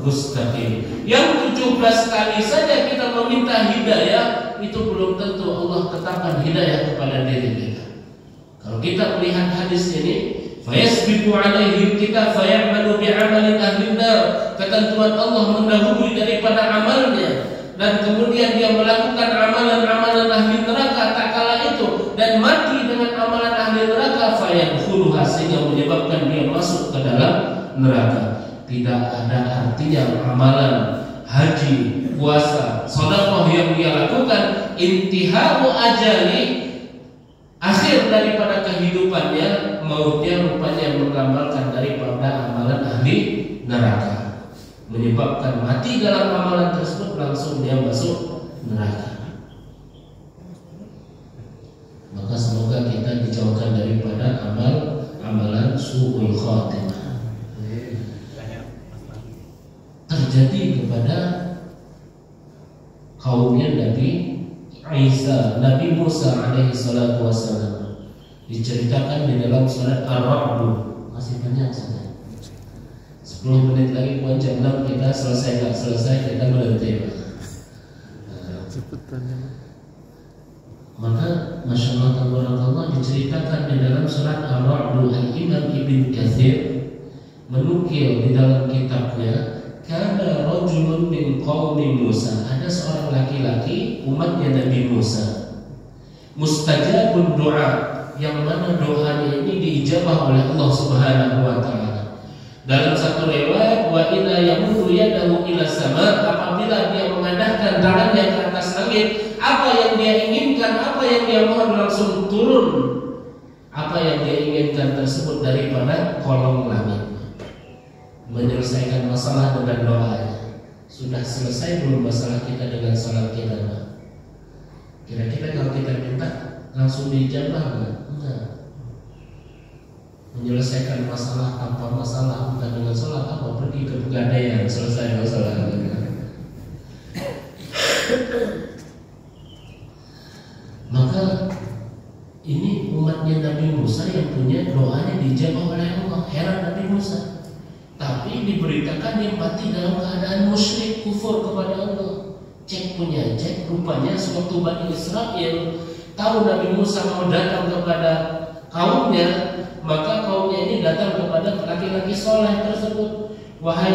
mustaqim. Yang 17 kali saja kita meminta hidayah, itu belum tentu Allah tetapkan hidayah kepada diri kita. Kalau kita melihat hadis ini, fayasbiqu alaihi kita fayamalu bi'amali ahli nar. Ketentuan Allah mendahului daripada amalnya, dan kemudian dia melakukan amalan-amalan ahli neraka tak kala itu dan mati dengan amalan ahli neraka, fayadkhuluha, sehingga menyebabkan dia masuk ke dalam neraka. Tidak ada artinya amalan haji, puasa, sedekah yang dia lakukan, intihau ajali, akhir daripada kehidupannya, mautnya rupanya menggambarkan daripada amalan ahli neraka, menyebabkan mati dalam amalan tersebut langsung dia masuk neraka. Maka semoga kita dijauhkan daripada amalan su'ul khatimah. Terjadi kepada kaumnya Nabi Isa, Nabi Musa alaihi salatu wassalam, diceritakan di dalam surat Ar-Ra'd. Masih banyak saja. 10 menit lagi buat jam 6 kita selesai, nggak selesai kita berhenti. Maka Masya Allah tabarakallah diceritakan di dalam surat Ar-Ra'd. Al-Imam Ibn Katsir menukil di dalam kitabnya, kana rajulun min qaumi Musa, ada seorang laki-laki umatnya Nabi Musa, mustajabun doa, yang mana doanya ini diijabah oleh Allah Subhanahu wa ta'ala. Dalam satu riwayat, wa idza yamuddu yadahu ila sama, apabila dia mengadahkan tangannya ke atas langit, apa yang dia inginkan, apa yang dia mohon langsung turun apa yang dia inginkan tersebut daripada kolong langit. Menyelesaikan masalah dengan doanya. Sudah selesai belum masalah kita dengan salat kita? Kira-kira kalau kita minta langsung dijabah enggak? Menyelesaikan masalah tanpa masalah, bukan dengan salat, apa pergi ke pegadaian selesai masalah. Maka ini umatnya Nabi Musa yang punya doanya dijabah oleh Allah. Heran Nabi Musa. Tapi diberitakan dia mati dalam keadaan musyrik, kufur kepada Allah. Cek punya cek, rupanya sewaktu Bani Israil tahu Nabi Musa mau datang kepada kaumnya, maka kaumnya ini datang kepada laki-laki soleh tersebut. Wahai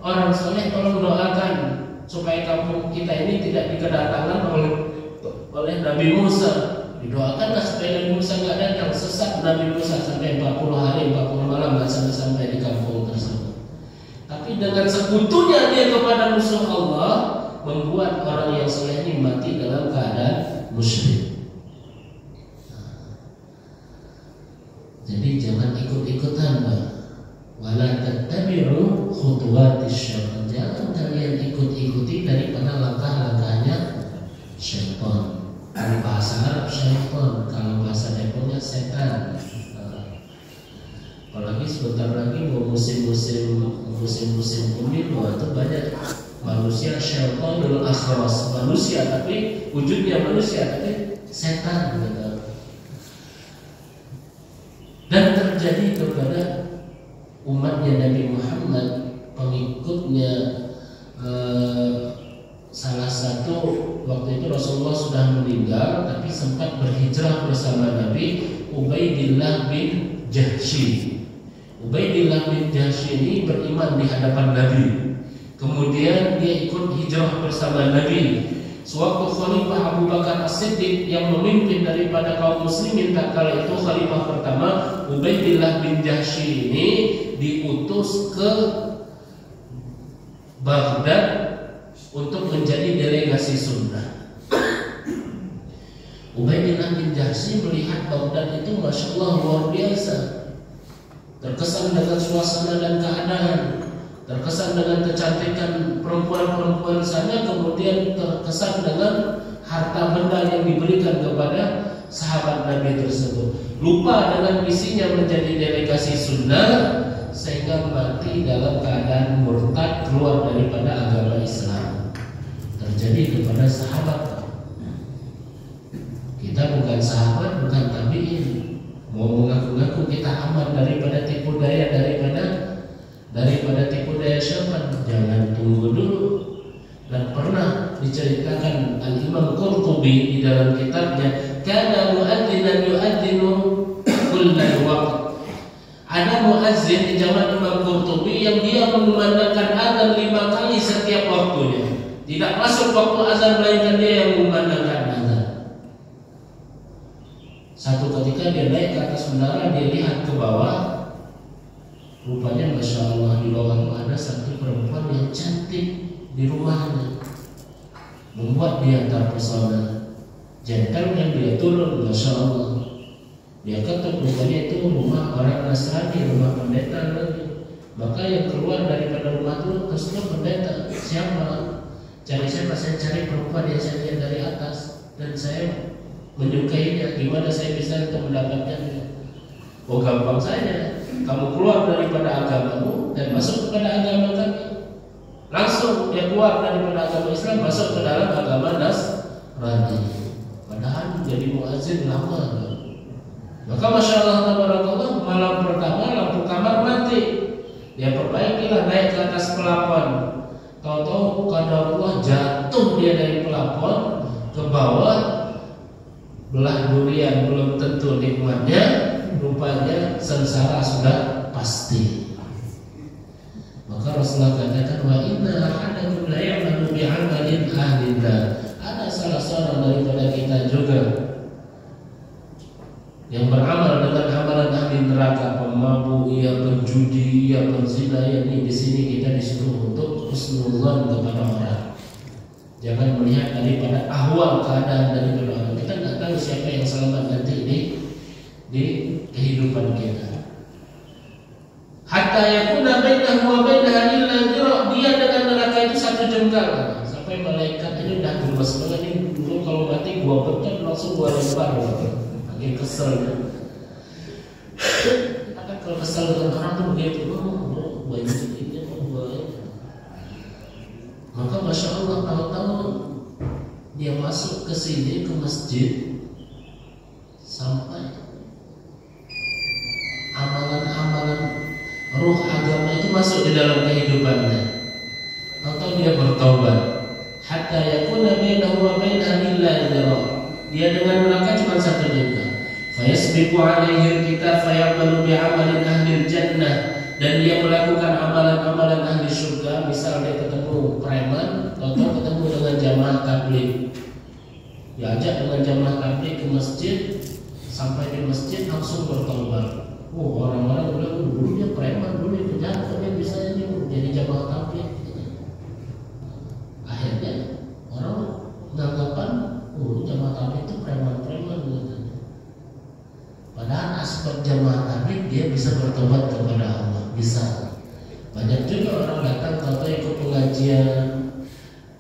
orang soleh, tolong doakan supaya kampung kita ini tidak dikedatangan oleh Nabi Musa. Didoakanlah supaya Nabi Musa nggak datang. Sesat Nabi Musa sampai 40 hari 40 malam nggak sampai di kampung tersebut. Tapi dengan sekutunya dia kepada musuh Allah, membuat orang yang soleh ini mati dalam keadaan musyrik. Jadi jangan ikut-ikutan, Pak. Wala tattabi'u khutuwatis syaitan. Jangan kalian ikut-ikuti daripada langkah-langkahnya syaitan. Kalau bahasa Arab syaitan, kalau bahasa Depoknya setan. Apalagi sebentar lagi mau musim-musim pemilu, itu banyak manusia syaitanul akhras, manusia tapi wujudnya manusia tapi setan gitu. Dan terjadi kepada umatnya Nabi Muhammad, pengikutnya, salah satu waktu itu Rasulullah sudah meninggal tapi sempat berhijrah bersama Nabi, Ubaidillah bin Jahsy. Ubaidillah bin Jahsy ini beriman di hadapan Nabi. Kemudian dia ikut hijrah bersama Nabi. Sewaktu Khalifah Abu Bakar As-Siddiq yang memimpin daripada kaum muslimin tatkala itu khalifah pertama, Ubaidillah bin Jahsy ini diutus ke Baghdad untuk menjadi delegasi sunnah. Ubaidillah bin Jahsy melihat Baghdad itu Masya Allah luar biasa, terkesan dengan suasana dan keadaan, terkesan dengan kecantikan perempuan-perempuan sana, kemudian terkesan dengan harta benda yang diberikan kepada sahabat Nabi tersebut. Lupa dengan misinya menjadi delegasi sunnah, sehingga mati dalam keadaan murtad, keluar daripada agama Islam. Terjadi kepada sahabat. Kita bukan sahabat, bukan tabi'in, mau mengaku-ngaku kita aman daripada tipu daya, daripada tipu daya syaitan. Jangan tunggu dulu. Dan pernah diceritakan Al-Imam Qurtubi di dalam kitabnya, kana mu'adzinan yu'adzinu kullal waqt. Ada muazzin di zaman Imam Qurtubi yang dia mengumandangkan azan 5 kali setiap waktunya. Tidak masuk waktu azan melainkan dia yang mengumandangkan azan. Satu ketika dia naik ke atas menara, dia lihat ke bawah. Rupanya Masya Allah di bawah itu ada satu perempuan yang cantik di rumahnya, membuat dia terpesona. Jantannya dia turun, Masya Allah. Dia ketuk, rupanya itu rumah orang Nasrani, rumah pendeta lagi. Maka yang keluar daripada rumah itu tersebut pendeta. Siapa? Cari siapa? Saya cari perempuan yang saya lihat dari atas dan saya menyukainya. Gimana saya bisa untuk mendapatkannya? Oh gampang saja. Kamu keluar daripada agamamu dan masuk kepada agama kami. Langsung dia keluar daripada agama Islam, masuk ke dalam agama Nasrani. Padahal jadi muazzin lama. Maka Masya Allah tabarakallah, malam pertama lampu kamar mati. Dia perbaikilah, naik ke atas pelapon. Tahu-tahu qadarullah jatuh dia dari pelapon ke bawah. Belah durian belum tentu nikmatnya, rupanya sengsara sudah pasti. Maka Rasulullah katakan, wa inna ahadakum la ya'malu bi'amalin ahli nar. Ada salah seorang daripada kita juga yang beramal dengan amalan ahli neraka, pemabuk, ia penjudi, ia penzina. Ini di sini kita disuruh untuk husnuzan kepada orang. Jangan melihat daripada ahwal keadaan daripada orang. Kita nggak tahu siapa yang selamat nanti di kehidupan kita. Hatta yakuna bainahu wa bainaha illa dhira'. Dia dengan neraka itu satu jengkal. Sampai malaikat ini udah gemes banget ini. Dulu kalau mati gua betul langsung gua lempar. Makin kesel ya. Kita kan kalau kesel dengan orang tuh begitu. Gua ini gua. Maka Masya Allah, tahu-tahu dia masuk ke sini, ke masjid, sampai amalan-amalan ruh agama itu masuk di dalam kehidupannya. Tahu-tahu dia bertaubat. Hatta yakuna bainahu wa bainaha illa dhira'. Dia dengan neraka cuma satu jengkal. Fayasbiqu alaihi al-kitab fayamalu bi'amalin ahli jannah. Dan dia melakukan amalan-amalan ahli surga. Misal dia ketemu preman, atau ketemu dengan jamaah tabligh, diajak dengan jamaah tabligh ke masjid. Sampai di masjid langsung bertaubat. Orang-orang bilang dulu dia preman, dulu dia penjahat, dia bisa jadi jamaah tabligh. Akhirnya orang menganggapan jamaah tabligh itu preman-preman gitu. Padahal asbab jamaah tabligh dia bisa bertobat kepada Allah. Bisa. Banyak juga orang datang atau ikut pengajian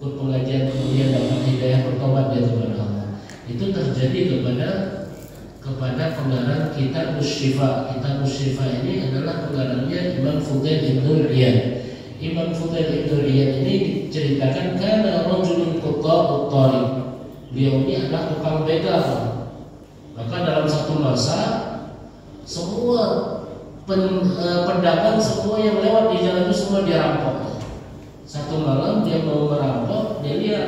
kemudian dapat hidayah bertobat dia kepada Allah. Itu terjadi kepada pengarang kitab Asy-Syifa. Kitab Asy-Syifa ini adalah pengarangnya Imam Fudail Ibn Iyad. Imam Fudail Ibn Iyad ini diceritakan kana rajulun qutta'ut thariq. Beliau ini adalah tukang begal. Maka dalam satu masa semua pedagang semua yang lewat di jalan itu semua dirampok. Satu malam dia mau merampok, dia lihat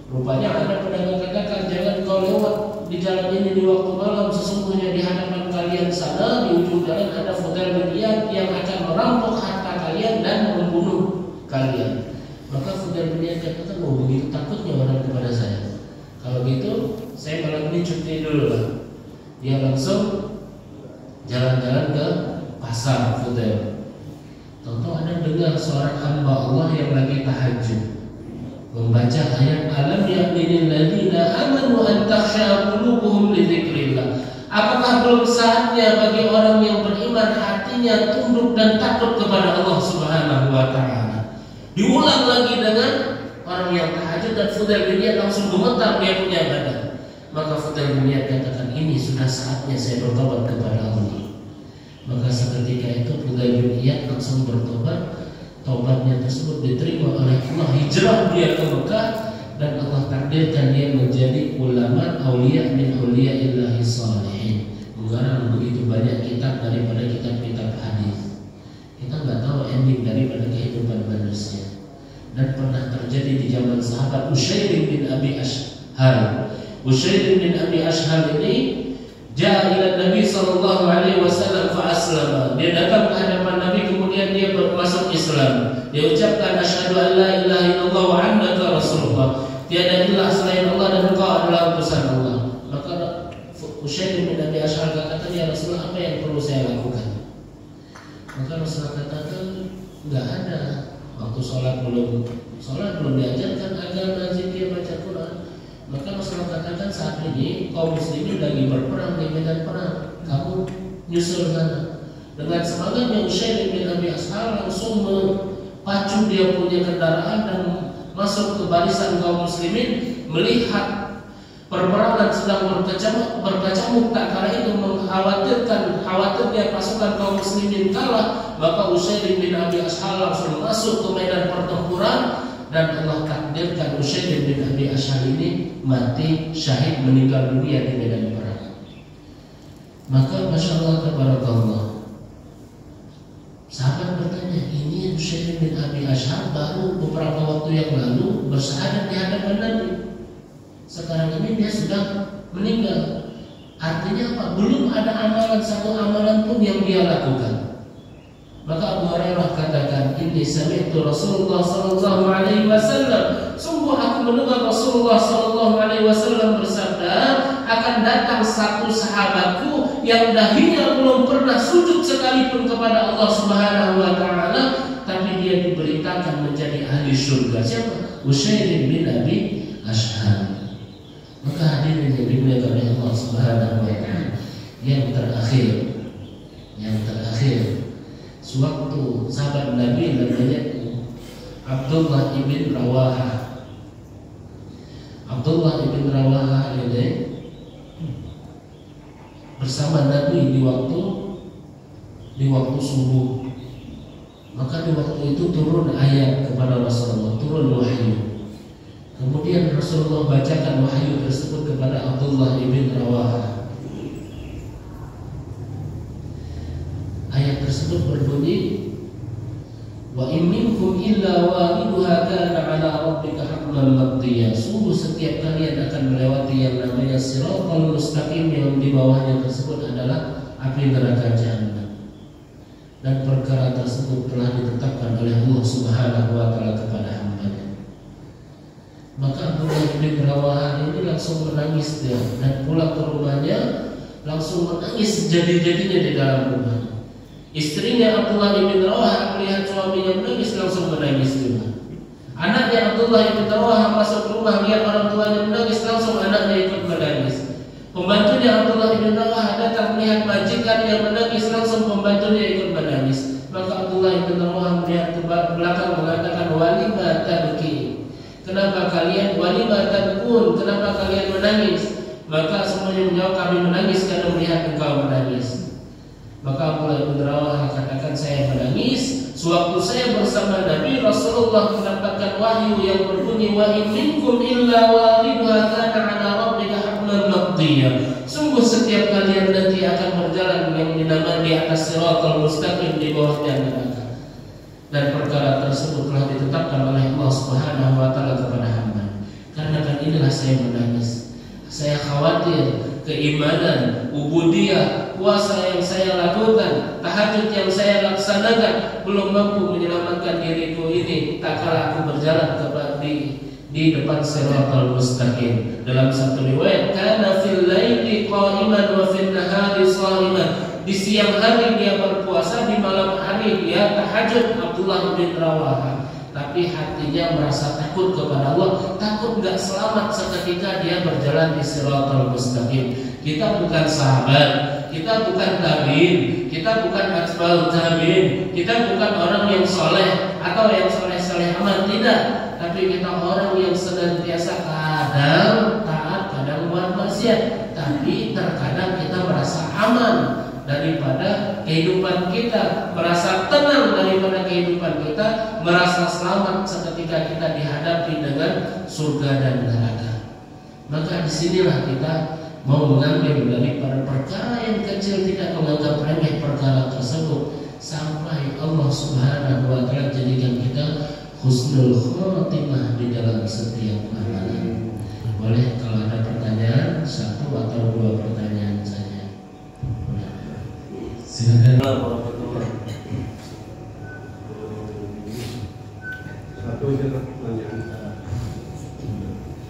rupanya ada pedagang katakan jangan kau lewat di jalan ini di waktu malam, sesungguhnya di hadapan kalian sana di ujung jalan ada Fudail bin Iyad yang akan merampok harta kalian dan membunuh kalian. Maka Fudail bin Iyad katakan, oh begitu takutnya orang kepada saya. Kalau gitu saya malam ini cuti dulu lah. Dia langsung jalan-jalan ke pasar Fudail. Tentu ada dengar seorang hamba Allah yang lagi tahajud membaca ayat alam ya'nil ladzina amanu an takhsha qulubuhum li dzikrillah. Apakah belum saatnya bagi orang yang beriman hatinya tunduk dan takut kepada Allah Subhanahu wa taala? Diulang lagi dengan orang yang tahajud dan Fudail bin Iyad langsung gemetar dia punya badan. Maka Fudail bin Iyad katakan, ini sudah saatnya saya bertobat kepada Allah. Maka seketika itu Fudail bin Iyad langsung bertobat. Tobatnya tersebut diterima oleh Allah, hijrah dia ke Mekah, dan Allah takdirkan dia menjadi ulama aulia min auliyaillahi shalihin. Mengarang begitu banyak kitab daripada kitab-kitab hadis. Kita nggak tahu ending daripada kehidupan manusia. Dan pernah terjadi di zaman sahabat Ushayr bin Abi Ashhal. Ushayr bin Abi Ashhal ini jaa ila Nabi sallallahu alaihi wasallam fa aslama. Dia datang ke hadapan Nabi kemudian dia masuk Islam. Dia ucapkan asyhadu an la ilaha illallah wa annaka rasulullah. Tiada ilah selain Allah dan engkau adalah utusan Allah. Maka Ushayr bin Abi Ashhal katakan, ya Rasulullah, apa yang perlu saya lakukan? Maka Rasulullah katakan, enggak ada. Waktu sholat belum diajarkan agama, zikir, baca Quran. Maka Rasulullah katakan, saat ini kaum muslimin lagi berperang di medan perang, kamu nyusul sana. Dengan semangatnya Ushayr bin Abi Ashhal langsung pacu dia punya kendaraan dan masuk ke barisan kaum muslimin. Melihat perperangan sedang berkecamuk tak kala itu khawatirnya pasukan kaum muslimin kalah, maka Ushayr bin Abi Ashhal langsung masuk ke medan pertempuran, dan Allah takdirkan Ushayr bin Abi Ashhal ini mati syahid, meninggal dunia di medan perang. Maka Masya Allah tabarakallah, sahabat bertanya, ini Ushayr bin Abi Ashhal baru beberapa waktu yang lalu bersyahadat di hadapan Nabi. Sekarang ini dia sudah meninggal. Artinya apa? Belum ada satu amalan pun yang dia lakukan. Maka Abu Hurairah katakan, inni sami'tu Rasulullah sallallahu alaihi wasallam, sungguh aku mendengar Rasulullah sallallahu alaihi wasallam bersabda, akan datang satu sahabatku yang dahinya belum pernah sujud sekalipun kepada Allah Subhanahu wa taala, tapi dia diberitakan menjadi ahli surga. Siapa? Ushayr bin Abi Ashhal. Maka hadirin yang dimuliakan oleh Allah Subhanahu wa taala, yang terakhir sewaktu sahabat Nabi namanya Abdullah ibn Rawaha. Abdullah ibn Rawaha ini bersama Nabi di waktu subuh. Maka di waktu itu turun ayat kepada Rasulullah, turun wahyu. Kemudian Rasulullah bacakan wahyu tersebut kepada Abdullah ibn Rawaha. Ayat tersebut berbunyi, wa in minkum illa wariduha kana 'ala rabbika hatman maqdiya. Sungguh setiap kalian akan melewati yang namanya siratal mustaqim, yang di bawahnya tersebut adalah api neraka jahanam. Dan perkara tersebut telah ditetapkan oleh Allah Subhanahu wa taala kepada hamba-Nya. Maka Abdullah bin Rawaha ini langsung menangis dia, dan pulang ke rumahnya langsung menangis sejadi-jadinya di dalam rumah. Istrinya Abdullah bin Rawaha melihat suaminya menangis langsung menangis juga. Anaknya Abdullah bin Rawaha masuk rumah lihat orang tuanya menangis, langsung anaknya ikut menangis. Pembantunya Abdullah bin Rawaha datang melihat majikan yang menangis, langsung pembantunya ikut menangis. Maka Abdullah bin Rawaha melihat ke belakang mengatakan, walima tabki, kenapa kalian walima tabkun, kenapa kalian menangis? Maka semuanya menjawab, kami menangis karena melihat engkau menangis. Maka Abdullah bin Rawaha katakan, saya menangis sewaktu saya bersama Nabi Rasulullah mendapatkan wahyu yang berbunyi, wa in minkum illa wariduha kana 'ala rabbika hatman maqdiya. Sungguh setiap kalian nanti akan berjalan yang dinamai di atas siratal mustaqim, di bawahnya neraka. Dan perkara tersebut telah ditetapkan oleh Allah Subhanahu wa taala kepada hamba. Karena inilah saya menangis. Saya khawatir keimanan, ubudiyah, puasa yang saya lakukan, tahajud yang saya laksanakan belum mampu menyelamatkan diriku ini, tak kala aku berjalan di depan siratal mustaqim. Dalam satu riwayat, kana fil laili qa'iman wa fil nahari sha'iman. Di siang hari dia berpuasa, di malam hari dia tahajud. Abdullah bin Rawaha. Tapi hatinya merasa takut kepada Allah, takut gak selamat seketika dia berjalan di siratal mustaqim. Kita bukan sahabat, kita bukan tabi'in, kita bukan atba'ut tabi'in, kita bukan orang yang soleh atau yang soleh-soleh amat, tidak. Tapi kita orang yang senantiasa kadang taat, kadang buat maksiat. Tapi terkadang kita merasa aman daripada kehidupan kita, merasa tenang daripada kehidupan kita, merasa selamat seketika kita dihadapi dengan surga dan neraka. Maka disinilah kita mau mengambil daripada perkara yang kecil, tidak menganggap remeh perkara tersebut, sampai Allah Subhanahu wa Ta'ala jadikan kita husnul khotimah di dalam setiap amalan. Boleh kalau ada pertanyaan, satu atau dua pertanyaan saja. Silakan. Satu aja pertanyaan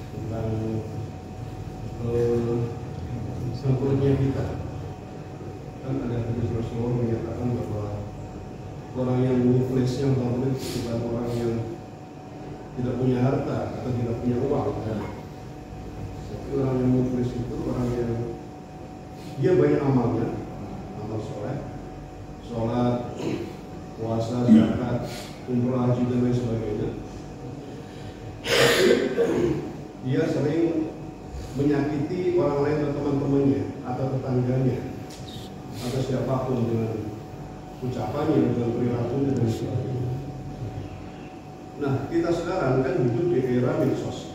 tentang sempurnya kita. Kan ada hadis Rasulullah menyatakan bahwa orang yang muflisnya bukan orang yang tidak punya harta atau tidak punya uang. Tapi orang yang muflis itu orang yang dia banyak amalnya, amal soleh, sholat, puasa, zakat, umrah, haji dan lain sebagainya. Tapi dia sering menyakiti orang lain atau teman-temannya atau tetangganya atau siapapun dengan ucapannya, dengan perilakunya dan sebagainya. Nah, kita sekarang kan hidup di era medsos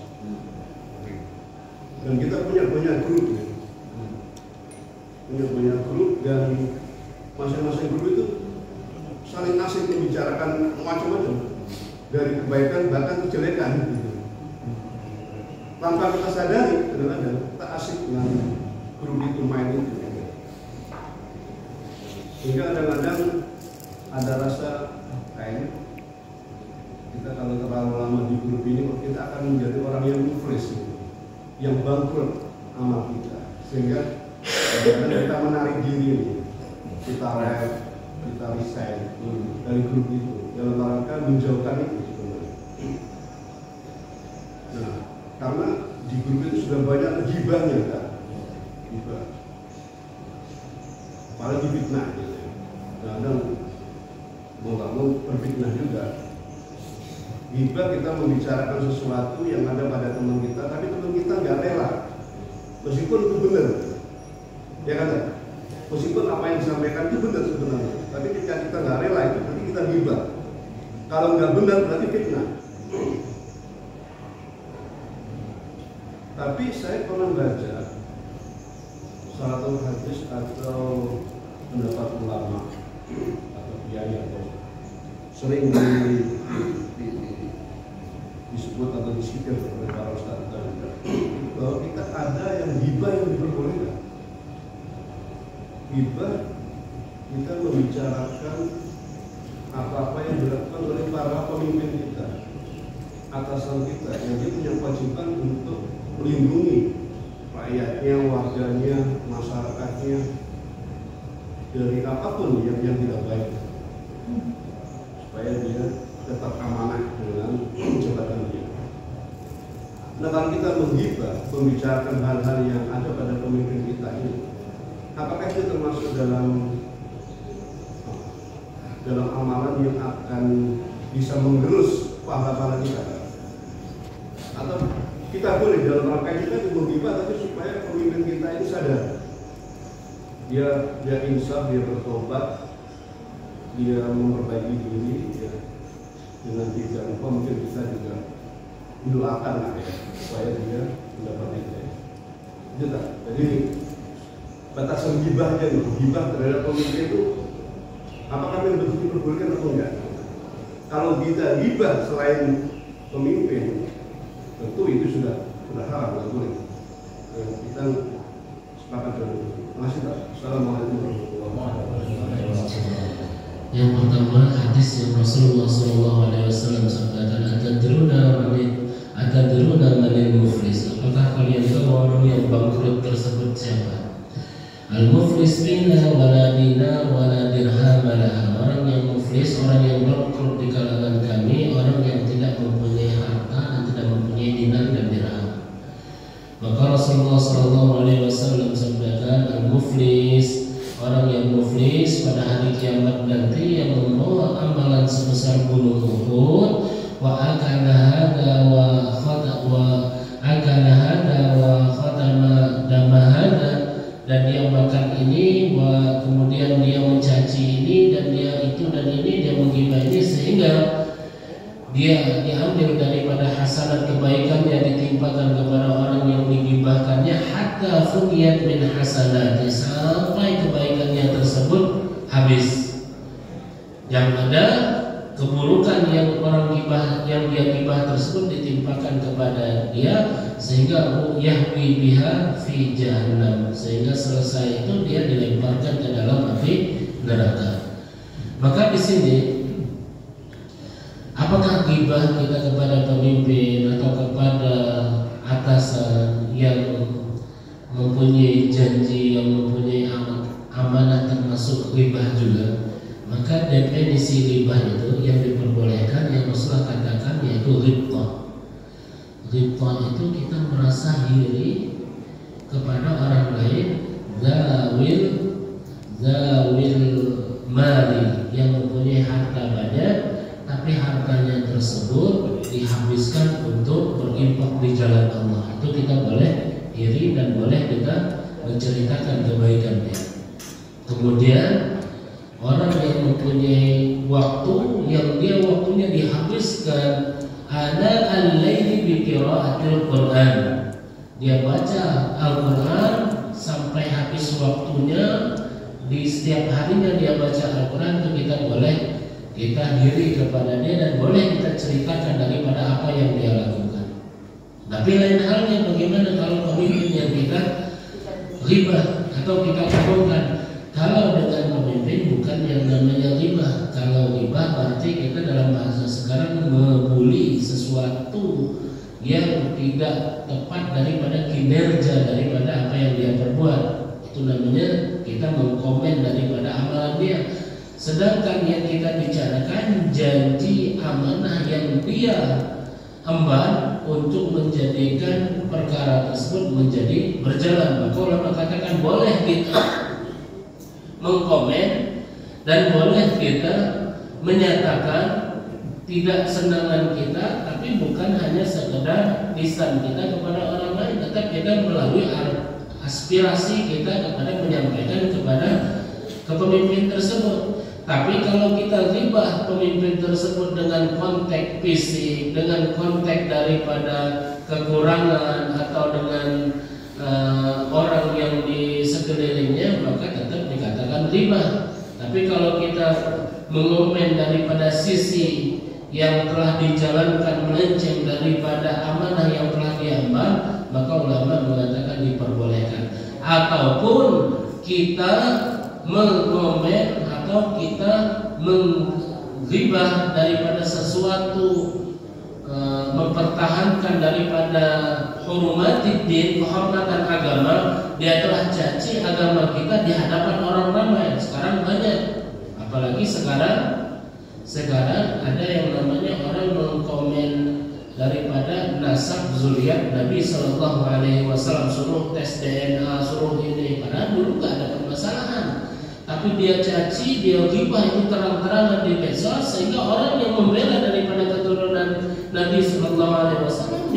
dan kita punya banyak grup ya. Punya banyak grup dan masing-masing grup itu saling asik membicarakan macam-macam, dari kebaikan bahkan kejelekan gitu. Tanpa kita sadari kadang-kadang kita asik dengan grup itu, main itu. Sehingga kadang-kadang ada rasa kayaknya kita kalau terlalu lama di grup ini kita akan menjadi orang yang muflis gitu, yang bangkrut amal kita, sehingga kita menarik diri, kita kita resign dari grup itu dalam rangka menjauhkan itu sebenarnya. Nah, karena di grup itu sudah banyak gibahnya kan, gibah, apalagi fitnah gitu. Kadang mau nggak mau berfitnah juga. Gibah kita membicarakan sesuatu yang ada pada teman kita, tapi teman kita nggak rela, meskipun itu benar. Ya kan? Meskipun apa yang disampaikan itu benar sebenarnya, tapi ketika kita nggak rela itu, nanti kita gibah. Kalau nggak benar berarti fitnah. Tapi saya pernah baca salah satu hadis atau pendapat ulama atau kiai atau sering disebut atau disikir oleh para ustaz bahwa kita ada yang hibah yang diperbolehkan. Hibah kita membicarakan apa-apa yang dilakukan oleh para pemimpin kita, atasan kita, yang dia punya kewajiban untuk melindungi rakyatnya, warganya, masyarakatnya dari apapun yang tidak baik, supaya dia tetap amanah dengan jabatan dia. Nah, kalau kita menghibah, membicarakan hal-hal yang ada pada pemimpin kita ini, apakah itu termasuk dalam amalan yang akan bisa menggerus pahala-pahala kita? Atau kita boleh dalam rangka kita itu menghibah, tapi supaya pemimpin kita ini sadar, dia insaf, dia bertobat, dia memperbaiki diri, ya. Dengan tidak lupa mungkin kita juga mendoakan lah ya, supaya dia mendapat hidayah. Itu tak? Jadi batasan hibahnya nih, hibah terhadap pemimpin itu apakah yang betul diperbolehkan atau enggak? Kalau kita hibah selain pemimpin, tentu itu sudah haram, nggak boleh. Kita Silakan dulu. Masih tak. Assalamualaikum warahmatullahi wabarakatuh. Yang pertama hadis yang Rasulullah SAW sabdakan, atadruna manil muflis. Apakah kalian tahu orang yang bangkrut tersebut siapa? Al-muflis bina wala dina wala dirham laha. Orang yang muflis, orang yang bangkrut di kalangan kami, orang yang tidak mempunyai harta dan tidak mempunyai dinar dan dirham. Maka Rasulullah SAW sabdakan, al-muflis, orang yang muflis pada hari kiamat nanti yang membawa amalan sebesar gunung Uhud, wa akala hada wa khatama damahada, dan dia makan ini, kemudian dia mencaci ini, dan dia itu dan ini, dia menggibah ini, sehingga dia diambil daripada hasanat kebaikannya ditimpakan kepada orang yang digibahkannya, hatta funiyat min hasanati, sampai kebaikannya tersebut habis. Yang ada keburukan yang orang gibah, yang dia gibah tersebut ditimpakan kepada dia, sehingga yahwi biha fi jahannam, sehingga selesai itu dia dilemparkan ke dalam api neraka. Maka di sini, apakah gibah kita kepada pemimpin atau kepada atasan yang mempunyai janji, yang mempunyai amanah, termasuk gibah juga? Maka definisi gibah itu yang diperbolehkan, yang Rasulullah katakan, yaitu ghibthah. Ghibthah itu kita merasa iri kepada orang lain, zawil mali, yang mempunyai harta banyak, tapi hartanya tersebut dihabiskan untuk berinfak di jalan Allah. Itu kita boleh iri dan boleh kita menceritakan kebaikannya. Kemudian orang yang mempunyai waktu, yang dia waktunya dihabiskan ada al-laili bi qiraatil Quran, dia baca Al-Quran sampai habis waktunya, di setiap harinya dia baca Al-Quran, itu kita boleh kita diri kepada dia dan boleh kita ceritakan daripada apa yang dia lakukan. Tapi lain halnya bagaimana kalau pemimpin yang kita ghibah atau kita kagumkan? Kalau dengan pemimpin bukan yang namanya ghibah. Kalau ghibah berarti kita dalam bahasa sekarang membuli sesuatu yang tidak tepat daripada kinerja, daripada apa yang dia perbuat. Itu namanya kita mengkomen daripada amalan dia. Sedangkan yang kita bicarakan janji amanah yang dia emban untuk menjadikan perkara tersebut menjadi berjalan. Maka ulama katakan boleh kita mengkomen dan boleh kita menyatakan tidak senangan kita, tapi bukan hanya sekedar lisan kita kepada orang lain, tetapi kita melalui aspirasi kita kepada menyampaikan kepada kepemimpin tersebut. Tapi kalau kita ghibah pemimpin tersebut dengan konteks fisik, dengan konteks daripada kekurangan atau dengan orang yang di sekelilingnya, maka tetap dikatakan ghibah. Tapi kalau kita mengomen daripada sisi yang telah dijalankan melenceng daripada amanah yang telah diemban, maka ulama mengatakan diperbolehkan. Ataupun kita mengomen atau kita menghibah daripada sesuatu, mempertahankan daripada hurmatiddin, kehormatan agama, dia telah caci agama kita di hadapan orang ramai. Sekarang banyak, apalagi sekarang ada yang namanya orang mengkomen daripada nasab zuriat Nabi Sallallahu Alaihi Wasallam, suruh tes DNA, suruh ini, padahal dulu gak ada permasalahan. Tapi dia caci, dia ghibah itu terang-terangan di medsos, sehingga orang yang membela daripada keturunan Nabi Sallallahu Alaihi Wasallam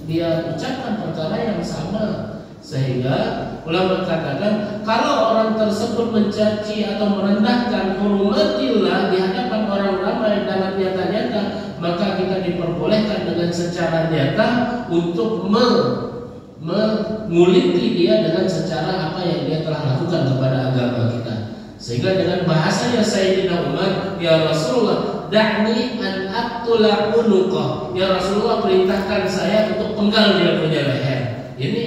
dia ucapkan perkara yang sama. Sehingga ulama katakan kalau orang tersebut mencaci atau merendahkan hurumatillah di hadapan orang ramai dalam nyata-nyata, maka kita diperbolehkan dengan secara nyata untuk menguliti dia dengan secara apa yang dia telah lakukan kepada agama kita. Sehingga dengan bahasanya Sayyidina Umar, ya Rasulullah, da'ni an aqtula unuqah. Ya Rasulullah, perintahkan saya untuk penggal dia punya leher. Ini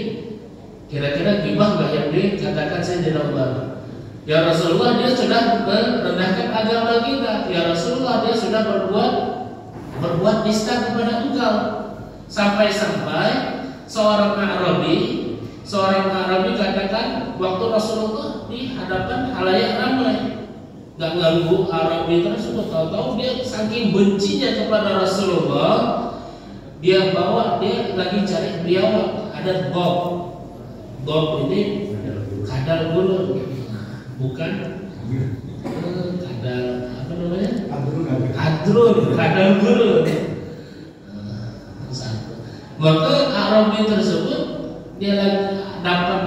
Kira-kira gibah nggak yang dikatakan Sayyidina Umar? Ya Rasulullah, dia sudah merendahkan agama kita. Ya Rasulullah, dia sudah berbuat nista kepada engkau. Sampai-sampai seorang Arabi katakan waktu Rasulullah di hadapan halayak ramai, nggak ganggu Arabi tersebut. Tahu-tahu dia saking bencinya kepada Rasulullah, dia lagi cari biawak, ada Bob ini kadal gulung, bukan kadal apa namanya? Kadal gulung. Maka Arabi tersebut dia lagi dapat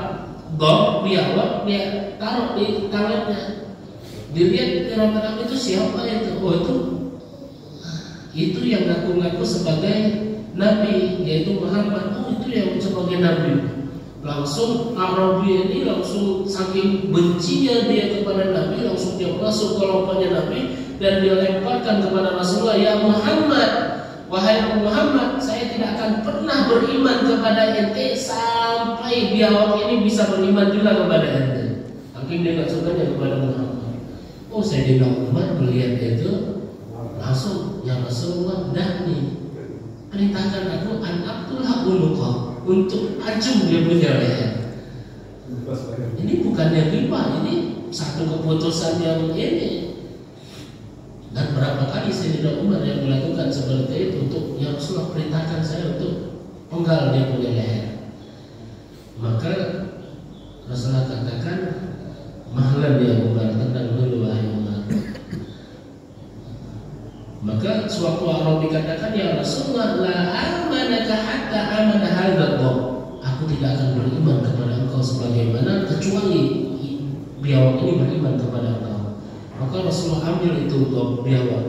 biawak, dia taruh di tangannya. Dilihat di rame-rame itu siapa itu? Oh itu yang ngaku-ngaku sebagai Nabi, yaitu Muhammad. Oh itu yang sebagai Nabi. Langsung Arabi ini langsung saking bencinya dia kepada Nabi, langsung dia masuk kelompoknya Nabi dan dia lemparkan kepada Rasulullah, ya Muhammad, wahai Muhammad, saya tidak akan pernah beriman kepada ente sampai biawak ini bisa beriman juga kepada ente. Saking dia nggak sukanya kepada Muhammad. Oh Sayyidina Umar melihat itu langsung, ya Rasulullah, dah nih perintahkan aku an-aqtulha uluqa, untuk acung dia punya leher. Ini bukannya ghibah, ini satu keputusan yang ini. Dan berapa kali Sayyidina Umar yang melakukan seperti itu untuk, ya Rasulullah, perintahkan saya untuk penggal dia punya leher. Maka Rasulullah katakan, mahlan ya Umar, tenang dulu wahai Umar. Maka suatu Arabi katakan, ya Rasulullah, la amanaka hatta amana hadzal dhab. Aku tidak akan beriman kepada engkau sebagaimana kecuali biawak ini beriman kepada engkau. Maka Rasulullah ambil itu biawak.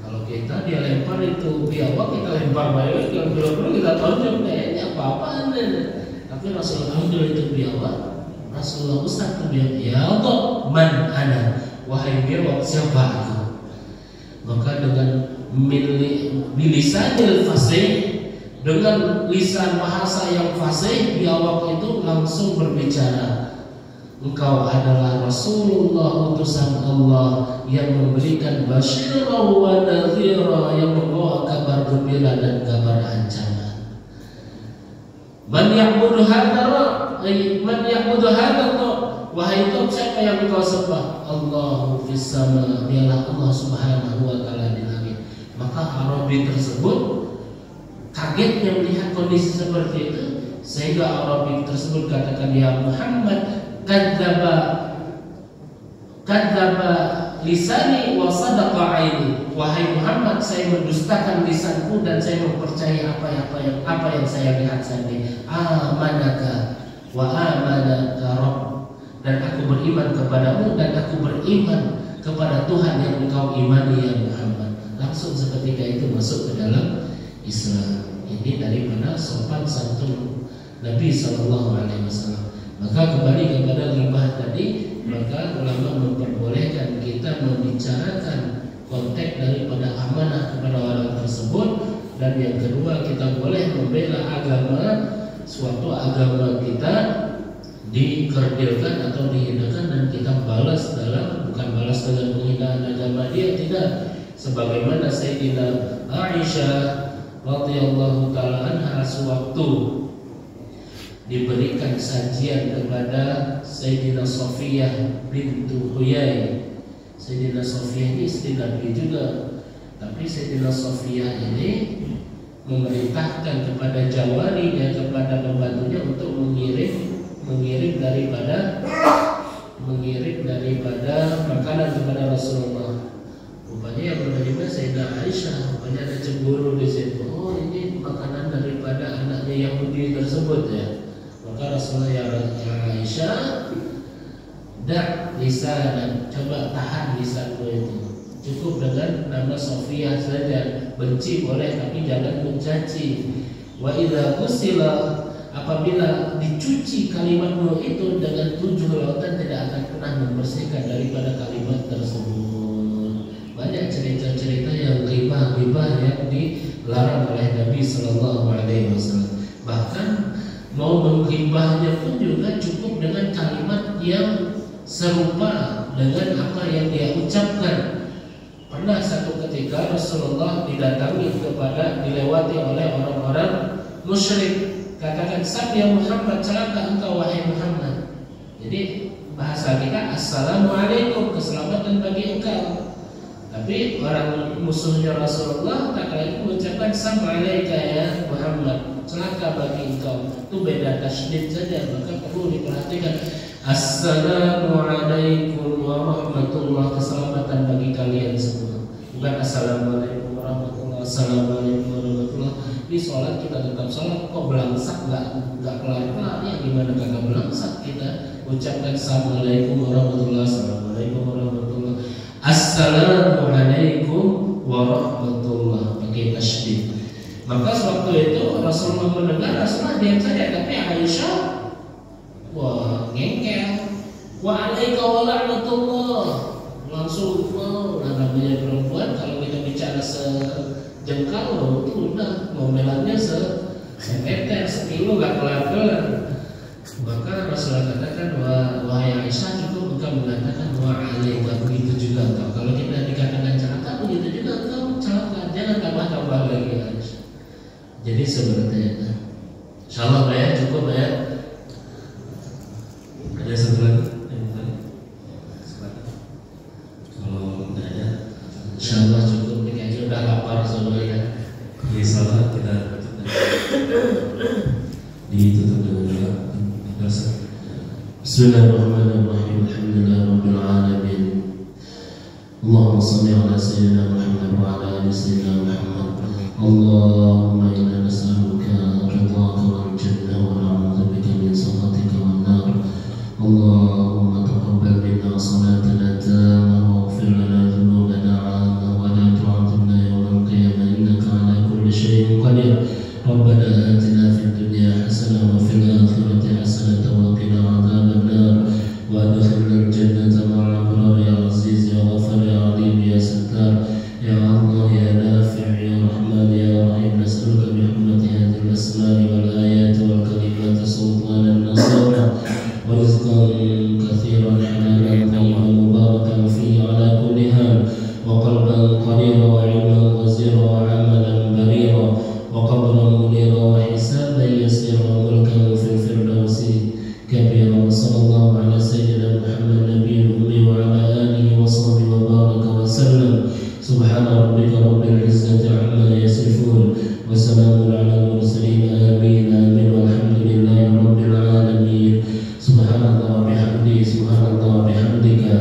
Kalau kita dia lempar itu biawak, kita lempar balik, kalau belum kita tonjok, ini apa-apaan. Tapi Rasulullah ambil itu biawak. Rasulullah ustaz itu biawak, ya Allah, man ana, wahai biawak, siapa aku? Maka dengan bilisanil fasih, dengan lisan bahasa yang fasih, biawak itu langsung berbicara, engkau adalah Rasulullah, utusan Allah yang memberikan basyirah wa nadhira, yang membawa kabar gembira dan kabar ancaman. Man ya'budu hadha, wahai Tuhan, siapa yang engkau sembah? Allahu fis sama, dialah Allah Subhanahu wa taala di langit. Maka Arabi tersebut kagetnya melihat kondisi seperti itu, sehingga Arabi tersebut katakan, ya Muhammad, kadzaba lisani wa sadaqa aini. Wahai Muhammad, saya mendustakan lisanku dan saya mempercayai apa yang saya lihat tadi. Amanaka wa amanaka Rabb, dan aku beriman kepadamu dan aku beriman kepada Tuhan yang engkau imani ya Muhammad. Langsung seketika itu masuk ke dalam Islam. Ini daripada sopan santun Nabi SAW. Maka kembali kepada ghibah tadi, maka ulama memperbolehkan kita membicarakan konteks daripada amanah kepada orang tersebut. Dan yang kedua, kita boleh membela agama, suatu agama kita dikerdilkan atau dihinakan dan kita balas bukan balas dengan penghinaan agama dia, tidak. Sebagaimana Sayyidina Aisyah radhiyallahu taala anha sewaktu diberikan sajian kepada Sayyidina Safiyah bintu Huyai. Sayyidina Safiyah ini istri Nabi juga, tapi Sayyidina Safiyah ini memerintahkan kepada jawarinya, kepada pembantunya untuk mengirim daripada makanan kepada Rasulullah. Rupanya yang menerima Sayyidah Aisyah, rupanya ada cemburu di situ. Oh, ini makanan daripada anaknya Yahudi tersebut ya. Maka Rasulullah, ya Aisyah, dak lisan, coba tahan lisanmu itu. Cukup dengan nama Sofiyah saja. Benci boleh tapi jangan mencaci. Wa idza kusila, apabila dicuci kalimatmu itu dengan 7 lautan tidak akan pernah membersihkan daripada kalimat tersebut. Banyak cerita-cerita yang ghibah yang dilarang oleh Nabi SAW. Bahkan mau menghibahnya pun juga cukup dengan kalimat yang serupa dengan apa yang dia ucapkan. Pernah satu ketika Rasulullah dilewati oleh orang-orang musyrik. Katakan, "Sab ya Muhammad, celaka engkau wahai Muhammad." Jadi bahasa kita assalamualaikum, keselamatan bagi engkau. Tapi orang musuhnya Rasulullah tak lagi mengucapkan "Assalamualaikum ya Muhammad", celaka bagi engkau. Itu beda tasydid saja, maka perlu diperhatikan. Assalamualaikum warahmatullahi, keselamatan bagi kalian semua. Bukan assalamualaikum warahmatullahi, assalamualaikum warahmatullahi. Di sholat kita tetap sholat, kok belangsak nggak kelar-kelar ya? Gimana kagak belangsak kita ucapkan assalamualaikum warahmatullahi, assalamualaikum warahmatullahi, assalamualaikum warahmatullahi, pakai tasydid. Maka sewaktu itu Rasulullah mendengar, Rasulullah diam saja, tapi Aisyah wah ngengkel, waalaikum warahmatullah, langsung namanya perempuan kalau kita bicara sejengkal itu udah ngomelannya semeter, sekilo gak kelar-kelar. Maka Rasulullah katakan, wahai Aisyah, cukup engkau mengatakan waalaikum, begitu juga engkau. Kalau kita dikatakan celaka, begitu juga engkau celaka, jangan tambah-tambah lagi Aisyah. Jadi seperti itu. Insyaallah ya, cukup ya. Ada satu lagi kalau tidak ada, Insyaallah cukup. Ini kayaknya udah lapar semuanya. ya salah kita ditutup dengan doa. Bismillahirrahmanirrahim. Alhamdulillahirabbil alamin. Allahumma shalli ala sayyidina Muhammad wa ala ali sayyidina Muhammad. Allahumma inna nas'aluka ridhaka wal jannah wa na'udzu bika min sakhatika wan nar. Allahumma taqabbal minna salatana tamma waghfir lana dhunubana 'amma wa la tu'adhibna yawmal qiyamah innaka 'ala kulli shay'in qadir. Rabbana atina fid dunya hasanah wa fil akhirati hasanah wa qina 'adzaban nar wa adkhilna al-jannata ma'al abrar ya aziz ya ghafar ya 'alim ya sattar ya Allah ya nafi' ya rahman ya rahim. Nas'aluka bi hurmati hadhihi al-asma'i wal ayati wal kalimati sultanan nasira wa rizqan katsiran halalan tayyiban mubarakan fihi 'ala kulli hal wa qalban qarira wa 'ilman wazira wa 'amalan barira wa qabran munira wa hisaban yasira wa mulkan fil firdausi kabira. Sallallahu ala sayyidina Muhammad nabiyil ummi wa ala alihi wa sahbihi wa baraka wa sallam. Subhana rabbika rabbil izzati amma yasifun wa salamun ala al-mursalin. Amin amin walhamdulillahi rabbil alamin. Subhanallah wa bihamdihi, subhanallah wa bihamdika,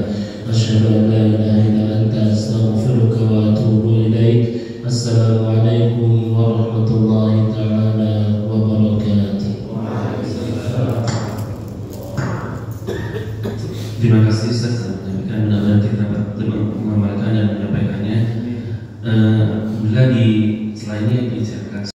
asyhadu an la ilaha illa anta, astaghfiruka wa atubu ilaik. Assalamualaikum warahmatullahi taala wabarakatuh. Terima kasih Ustaz, mudah-mudahan kita dapat mengamalkan dan menyampaikannya. Alhamdulillah di selainnya di